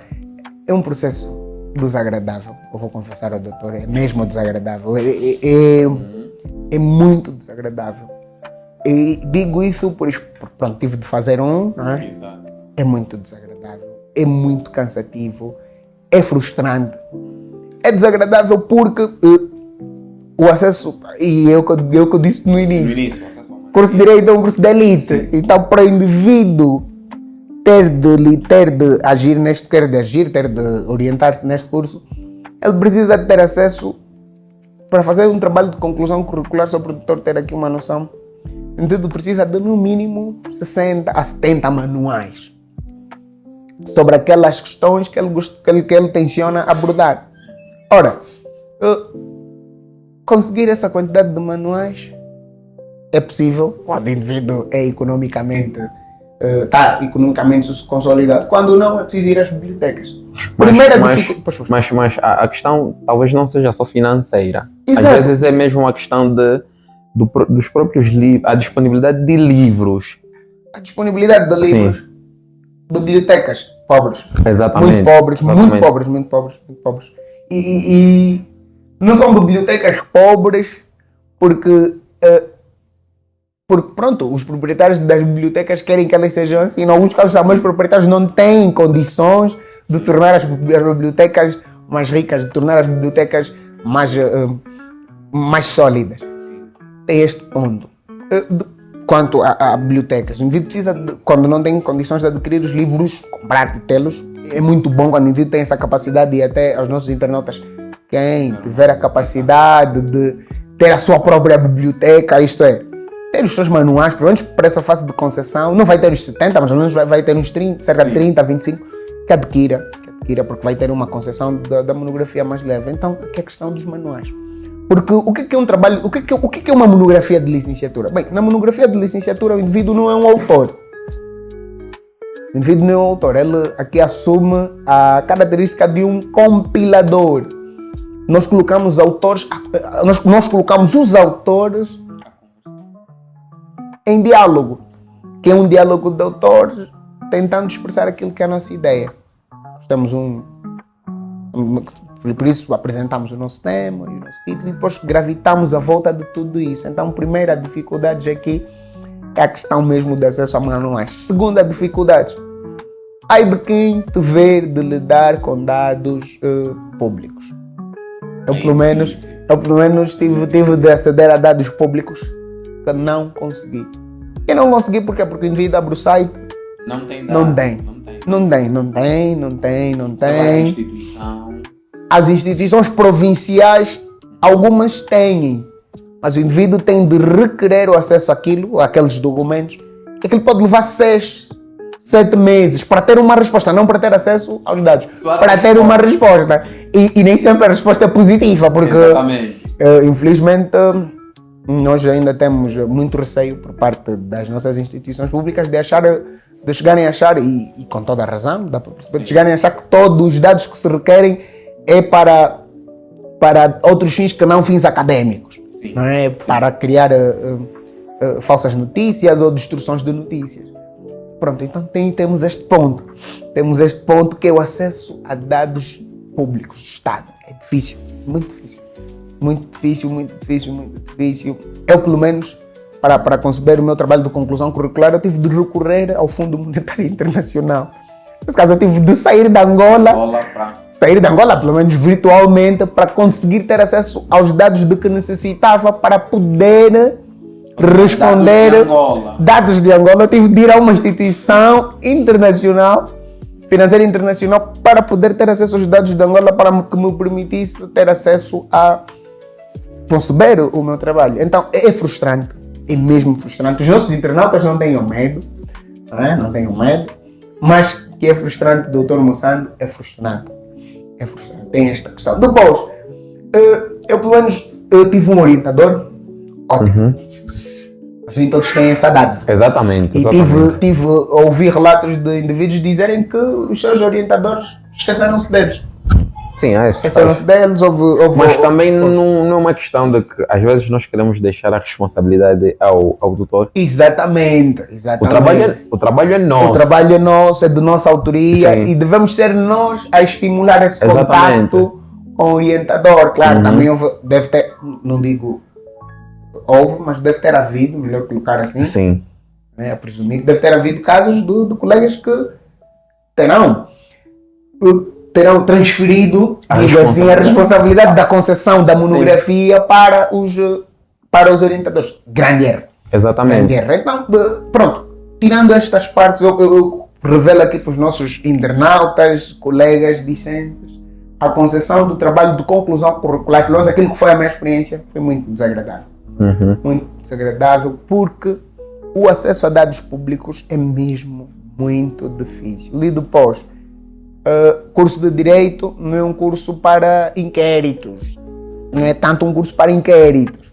é um processo desagradável, eu vou confessar ao doutor, é mesmo desagradável, é muito desagradável. E digo isso porque pronto, tive de fazer não é? Exato. É muito desagradável, é muito cansativo, é frustrante. É desagradável porque o acesso, e eu que eu disse no início, o curso de Direito é um curso de elite. Então, para o indivíduo ter de agir ter de orientar-se neste curso, ele precisa ter acesso para fazer um trabalho de conclusão curricular, só para o doutor ter aqui uma noção. O indivíduo precisa de no mínimo 60 a 70 manuais sobre aquelas questões que ele tenciona abordar. Ora, conseguir essa quantidade de manuais é possível quando o indivíduo é está economicamente consolidado. Quando não, é preciso ir às bibliotecas. Mas a questão talvez não seja só financeira. Exato. Às vezes é mesmo uma questão dos próprios livros, a disponibilidade de livros. A disponibilidade de livros. Sim. Bibliotecas pobres. Exatamente. Muito pobres, Exatamente. muito pobres. E não são bibliotecas pobres porque pronto, os proprietários das bibliotecas querem que elas sejam assim. Em alguns casos também os proprietários não têm condições de tornar as bibliotecas mais ricas, de tornar as bibliotecas mais sólidas. Tem este ponto. Quanto a bibliotecas, o indivíduo precisa, quando não tem condições de adquirir os livros, comprar, de tê-los. É muito bom quando o indivíduo tem essa capacidade, e até aos nossos internautas, quem tiver a capacidade de ter a sua própria biblioteca, isto é, ter os seus manuais, pelo menos para essa fase de concessão, não vai ter os 70, mas ao menos vai ter uns 30, cerca de 30, 25, que adquira, porque vai ter uma concessão da monografia mais leve. Então, aqui é a questão dos manuais. Porque o que é um trabalho, o que é uma monografia de licenciatura? Bem, na monografia de licenciatura o indivíduo não é um autor. O indivíduo não é um autor, ele aqui assume a característica de um compilador. Nós colocamos os autores em diálogo, que é um diálogo de autores tentando expressar aquilo que é a nossa ideia. Por isso apresentamos o nosso tema e o nosso título e depois gravitamos à volta de tudo isso. Então, primeira dificuldade aqui é a questão mesmo de acesso a manuais. Segunda dificuldade, ai de quem te ver de lidar com dados públicos. Eu pelo menos tive de aceder a dados públicos que não consegui. E não consegui porque o indivíduo abre o site. Não tem dados. Não tem. Você vai à instituição. As instituições provinciais, algumas têm, mas o indivíduo tem de requerer o acesso àqueles documentos, e aquilo pode levar 6, 7 meses para ter uma resposta, não para ter acesso aos dados, para ter uma resposta. E nem sempre a resposta é positiva, porque infelizmente nós ainda temos muito receio por parte das nossas instituições públicas de chegarem a achar, e com toda a razão, dá para perceber, de chegarem a achar que todos os dados que se requerem é para outros fins que não fins académicos. Sim. Não é para criar falsas notícias ou destruções de notícias. Pronto, então temos este ponto. Temos este ponto que é o acesso a dados públicos do Estado. É difícil, muito difícil. Muito difícil. Eu, pelo menos, para conceber o meu trabalho de conclusão curricular, eu tive de recorrer ao Fundo Monetário Internacional. Nesse caso, eu tive de sair de Angola, pelo menos virtualmente, para conseguir ter acesso aos dados de que necessitava para poder responder. Dados de Angola. Eu tive de ir a uma instituição internacional, financeira internacional, para poder ter acesso aos dados de Angola, para que me permitisse ter acesso a conceber o meu trabalho. Então, é frustrante. É mesmo frustrante. Os nossos internautas não tenham medo, não tenham medo, mas que é frustrante, Dr. Moçando, é frustrante. Tem esta questão. Depois, eu pelo menos tive um orientador ótimo. Assim, todos têm essa dádiva. Exatamente. E tive a ouvir relatos de indivíduos dizerem que os seus orientadores esqueceram-se deles. Sim, Esqueceram-se deles, mas também não é uma questão de que às vezes nós queremos deixar a responsabilidade ao tutor. Exatamente. O trabalho é nosso. O trabalho é nosso, é de nossa autoria. Sim. E devemos ser nós a estimular esse contato com o orientador. Claro, também deve ter, não digo houve, mas deve ter havido, melhor colocar assim. Sim. A presumir que deve ter havido casos de colegas que transferido a responsabilidade da concessão da monografia para os orientadores. Grande erro. Exatamente. Grande erro. Então, pronto, tirando estas partes, eu revelo aqui para os nossos internautas, colegas discentes, a concessão do trabalho de conclusão curricular, pelo menos aquilo que foi a minha experiência, foi muito desagradável. Muito desagradável, porque o acesso a dados públicos é mesmo muito difícil. E depois, curso de Direito não é um curso para inquéritos. não é tanto um curso para inquéritos.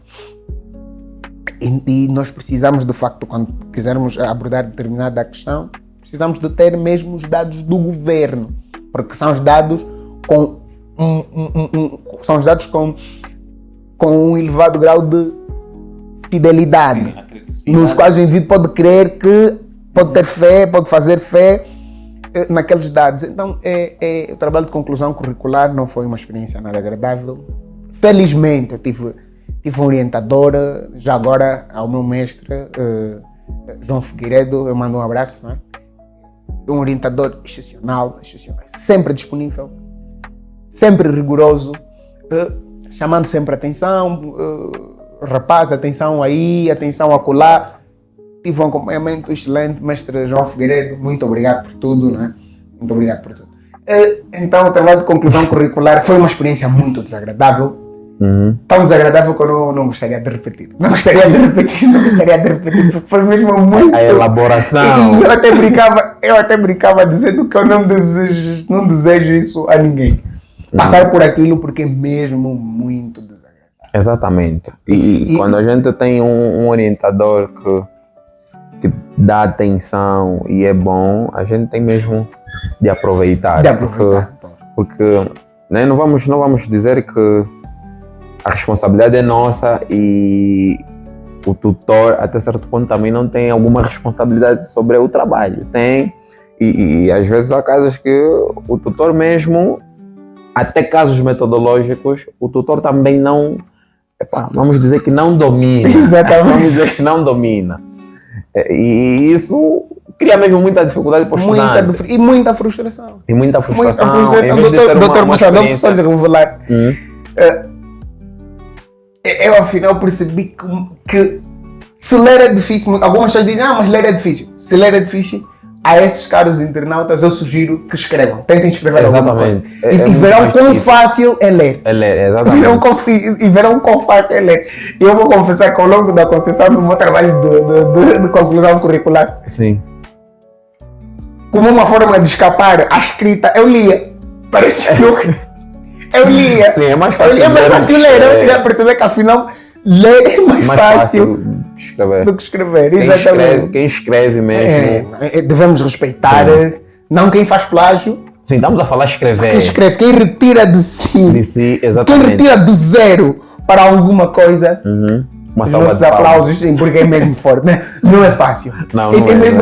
E nós precisamos, de facto, quando quisermos abordar determinada questão, precisamos de ter mesmo os dados do governo, porque são os dados com são os dados com um elevado grau de fidelidade, nos quais o indivíduo pode crer que pode ter fé, pode fazer fé naqueles dados. Então, o trabalho de conclusão curricular não foi uma experiência nada agradável. Felizmente, eu tive uma orientadora, já agora ao meu mestre, João Figueiredo, eu mando um abraço, não é? Um orientador excepcional, sempre disponível, sempre rigoroso, chamando sempre atenção, rapaz, atenção aí, atenção acolá. Tive um acompanhamento excelente, mestre João Figueiredo, muito obrigado por tudo, não é? Muito obrigado por tudo. Então, o trabalho de conclusão curricular foi uma experiência muito desagradável. Tão desagradável que eu não gostaria de repetir. Não gostaria de repetir, porque foi mesmo muito... A elaboração. E eu até brincava dizendo que eu não desejo isso a ninguém. Passar por aquilo porque é mesmo muito desagradável. Exatamente. E quando a gente tem um orientador que dá atenção e é bom, a gente tem mesmo de aproveitar. Porque né, não vamos dizer que a responsabilidade é nossa e o tutor, até certo ponto, também não tem alguma responsabilidade sobre o trabalho. Tem, e às vezes há casos que o tutor mesmo, até casos metodológicos, o tutor também não, vamos dizer que não domina. Exatamente. Vamos dizer que não domina. E isso cria mesmo muita dificuldade para o estudante. E muita frustração. Em vez de ser Doutor uma Machado, não experiência... só lhe revelar. Eu afinal percebi que se ler é difícil, algumas pessoas dizem, mas ler é difícil. Se ler é difícil, a esses caros internautas eu sugiro que escrevam. Tentem escrever alguma coisa. E verão quão fácil é ler. Exatamente. E verão quão fácil é ler. E eu vou confessar que ao longo da concessão do meu trabalho de conclusão curricular, sim, como uma forma de escapar à escrita, eu lia. Parecia que eu lia. Sim, é mais fácil ler. Eu cheguei a perceber que afinal ler é mais fácil do que escrever. Exatamente. Quem escreve mesmo. Devemos respeitar, não quem faz plágio. Sim, estamos a falar escrever. Quem escreve, quem retira de si, exatamente. Quem retira do zero para alguma coisa. Uma os salva nossos de palmas. aplausos, sim, porque é mesmo forte, né? Não é fácil.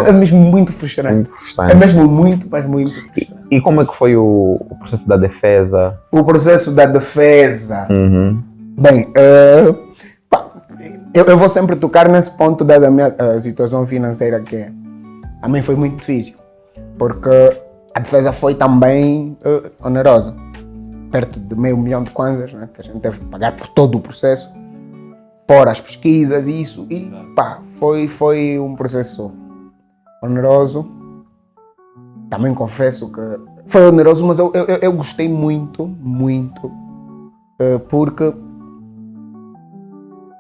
É mesmo muito frustrante. Muito frustrante. É mesmo muito, mas muito frustrante. E como é que foi o processo da defesa? O processo da defesa. Bem, eu vou sempre tocar nesse ponto da minha situação financeira, que a mim foi muito difícil, porque a defesa foi também onerosa, perto de $500 mil de kwanzas, né, que a gente teve de pagar por todo o processo, fora as pesquisas e isso, e foi um processo oneroso. Também confesso que foi oneroso, mas eu gostei muito, porque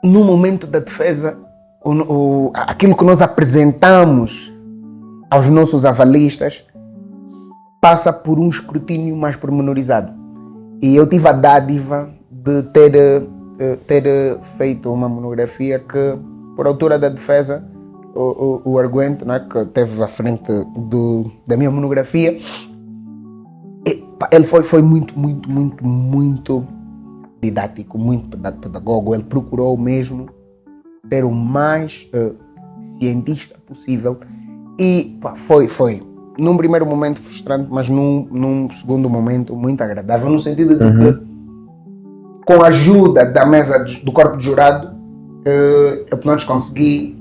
no momento da defesa, aquilo que nós apresentamos aos nossos avalistas passa por um escrutínio mais pormenorizado. E eu tive a dádiva de ter feito uma monografia que, por altura da defesa, o arguente, né, que teve à frente da minha monografia, ele foi muito didático, muito pedagogo. Ele procurou mesmo ser o mais cientista possível e foi num primeiro momento frustrante, mas num segundo momento muito agradável, no sentido de que, com a ajuda da mesa do corpo de jurado, eu pelo menos consegui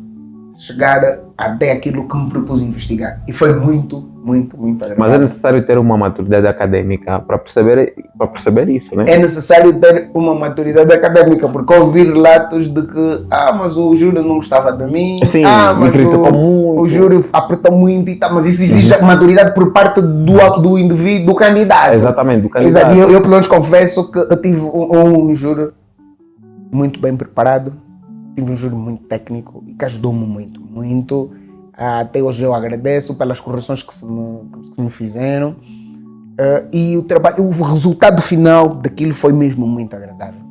chegar até aquilo que me propus investigar. E foi muito agradável. Mas é necessário ter uma maturidade acadêmica para perceber isso, né? É necessário ter uma maturidade acadêmica, porque ouvi relatos de que mas o júri não gostava de mim, sim, mas me criticou muito. O júri apertou muito e tal, mas isso exige maturidade por parte do indivíduo, do candidato. Exatamente, do candidato. Exato. Eu pelo menos confesso que eu tive um júri muito bem preparado, tive um júri muito técnico e que ajudou-me muito. Até hoje eu agradeço pelas correções que se me fizeram, e o resultado final daquilo foi mesmo muito agradável.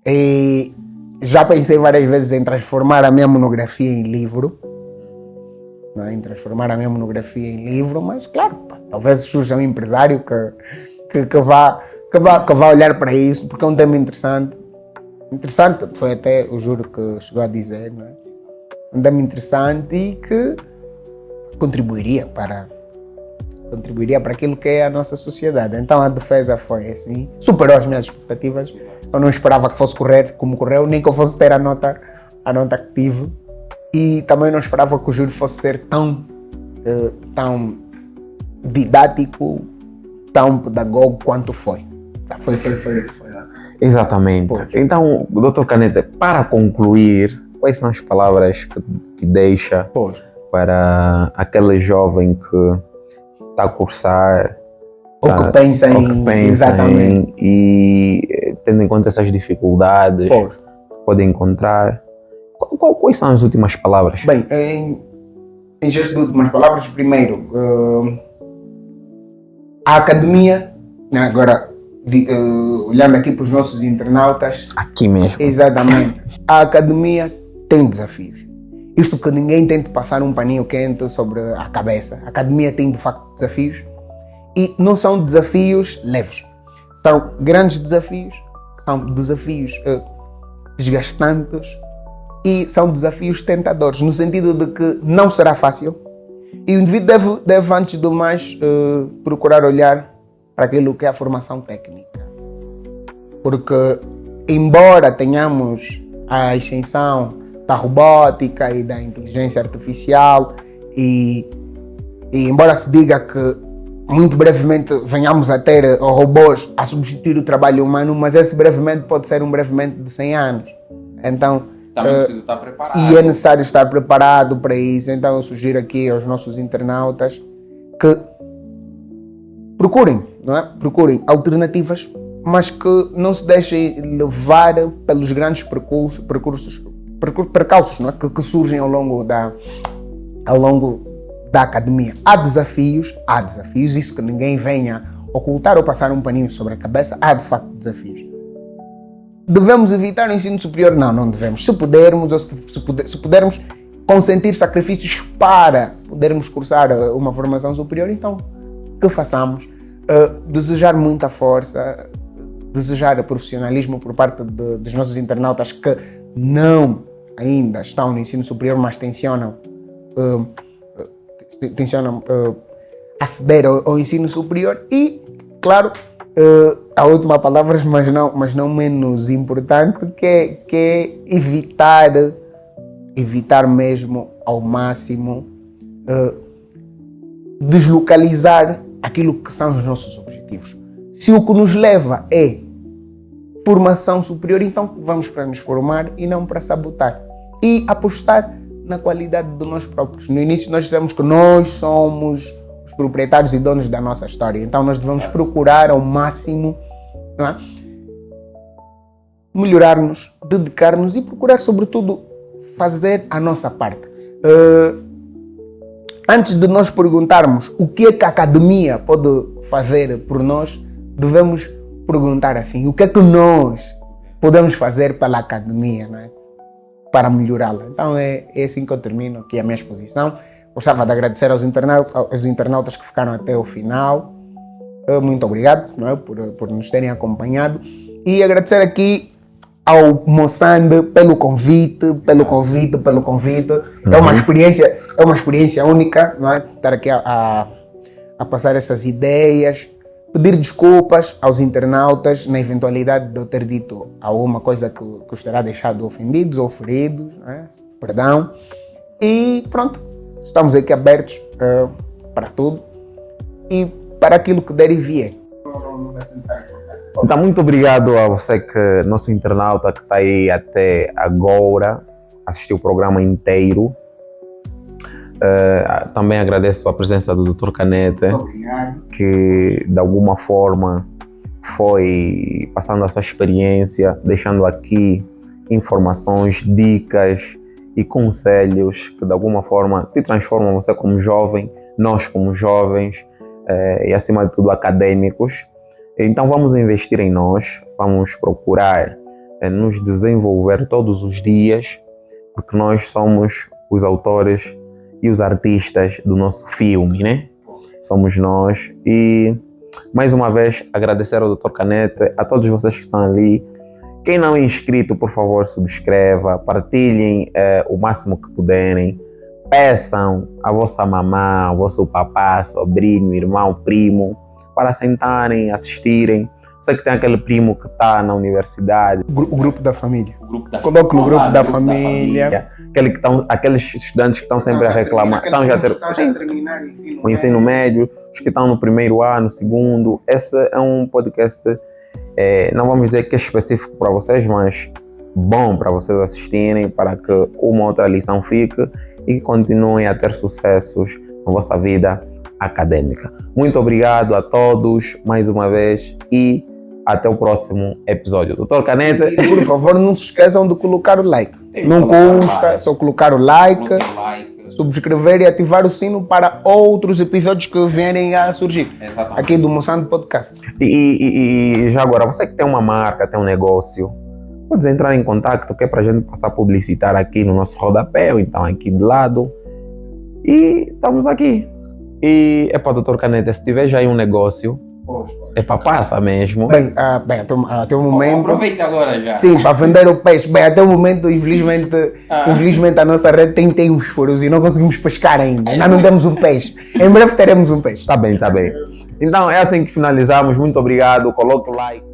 E já pensei várias vezes em transformar a minha monografia em livro. Não é? Em transformar a minha monografia em livro, mas claro, pá, talvez surja um empresário que vá olhar para isso, porque é um tema interessante. Interessante, foi até o Júlio que chegou a dizer, não é? Um tema interessante e que contribuiria para aquilo que é a nossa sociedade. Então a defesa foi assim, superou as minhas expectativas. Eu não esperava que fosse correr como correu, nem que eu fosse ter a nota que tive. E também não esperava que o júri fosse ser tão didático, tão pedagogo quanto foi. Foi lá. Exatamente. Pois. Então, Dr. Caneta, para concluir, quais são as palavras que deixa Pois. para aquele jovem que está a cursar Ou que pensa exatamente. e tendo em conta essas dificuldades Pois. que pode encontrar, quais são as últimas palavras? Bem, em gesto de últimas palavras, primeiro, a academia, né, agora olhando aqui para os nossos internautas, Aqui mesmo. exatamente, a academia tem desafios. Isto que ninguém tente passar um paninho quente sobre a cabeça. A academia tem de facto desafios e não são desafios leves. São grandes desafios, são desafios desgastantes e são desafios tentadores, no sentido de que não será fácil e o indivíduo deve antes do mais, procurar olhar para aquilo que é a formação técnica. Porque, embora tenhamos a extensão da robótica e da inteligência artificial e embora se diga que muito brevemente venhamos a ter robôs a substituir o trabalho humano, mas esse brevemente pode ser um brevemente de 100 anos. Então, Também precisa estar preparado. e é necessário estar preparado para isso. Então eu sugiro aqui aos nossos internautas que procurem, não é? Procurem alternativas, mas que não se deixem levar pelos grandes percalços, não é? que surgem ao longo da academia. Há desafios, isso que ninguém venha ocultar ou passar um paninho sobre a cabeça, há de facto desafios. Devemos evitar o ensino superior? Não devemos. Se pudermos, ou se pudermos consentir sacrifícios para podermos cursar uma formação superior, então que façamos. Desejar muita força, desejar profissionalismo por parte dos nossos internautas que não ainda estão no ensino superior, mas tencionam aceder ao ensino superior e, claro, a última palavra, mas não menos importante, que é evitar mesmo ao máximo deslocalizar aquilo que são os nossos objetivos. Se o que nos leva é formação superior, então vamos para nos formar e não para sabotar. E apostar na qualidade de nós próprios. No início nós dissemos que nós somos os proprietários e donos da nossa história. Então nós devemos procurar ao máximo, não é? Melhorar-nos, dedicar-nos e procurar, sobretudo, fazer a nossa parte. Antes de nós perguntarmos o que é que a academia pode fazer por nós, devemos perguntar assim, o que é que nós podemos fazer pela academia, não é? Para melhorá-la. Então é assim que eu termino aqui a minha exposição. Gostava de agradecer aos internautas que ficaram até o final. Muito obrigado, não é? por nos terem acompanhado. E agradecer aqui ao Moçambique pelo convite. É uma experiência única, não é? Estar aqui a passar essas ideias. Pedir desculpas aos internautas na eventualidade de eu ter dito alguma coisa que os terá deixado ofendidos ou feridos, não é? Perdão. E pronto, estamos aqui abertos para tudo e para aquilo que der e vier. Então, muito obrigado a você, nosso internauta que está aí até agora, assistiu o programa inteiro. Também agradeço a presença do Dr. Caneta, que de alguma forma foi passando a sua experiência, deixando aqui informações, dicas e conselhos que de alguma forma te transformam você como jovem, nós como jovens e acima de tudo acadêmicos. Então vamos investir em nós, vamos procurar nos desenvolver todos os dias, porque nós somos os autores e os artistas do nosso filme, né? Somos nós. E mais uma vez agradecer ao Dr. Canete, a todos vocês que estão ali. Quem não é inscrito, por favor, subscreva, partilhem o máximo que puderem. Peçam a vossa mamã, ao vosso papá, sobrinho, irmão, primo, para sentarem, assistirem. Sei que tem aquele primo que está na universidade. O grupo da família. Coloque no grupo da família. Aqueles estudantes que estão sempre a reclamar. Estão já a terminar o ensino médio, os que estão no primeiro ano, segundo. Esse é um podcast, não vamos dizer que é específico para vocês, mas bom para vocês assistirem, para que uma outra lição fique e que continuem a ter sucessos na vossa vida acadêmica. Muito obrigado a todos mais uma vez e até o próximo episódio. Dr. Canete. E, por favor, não se esqueçam de colocar o like. Não custa, só colocar o like, subscrever e ativar o sino para outros episódios que vierem a surgir. Exatamente. Aqui do Moçando Podcast. E já agora, você que tem uma marca, tem um negócio, pode entrar em contato, que é para a gente passar a publicitar aqui no nosso rodapé, ou então aqui do lado. E estamos aqui. E é para o Dr. Canete, se tiver já aí um negócio, é para passar mesmo. Bem, até o momento... Aproveita agora já. Sim, para vender o peixe. Bem, até o momento, infelizmente a nossa rede tem uns furos e não conseguimos pescar ainda. Ainda não temos um peixe. Em breve teremos um peixe. Tá bem. Então é assim que finalizamos. Muito obrigado. Coloque o like.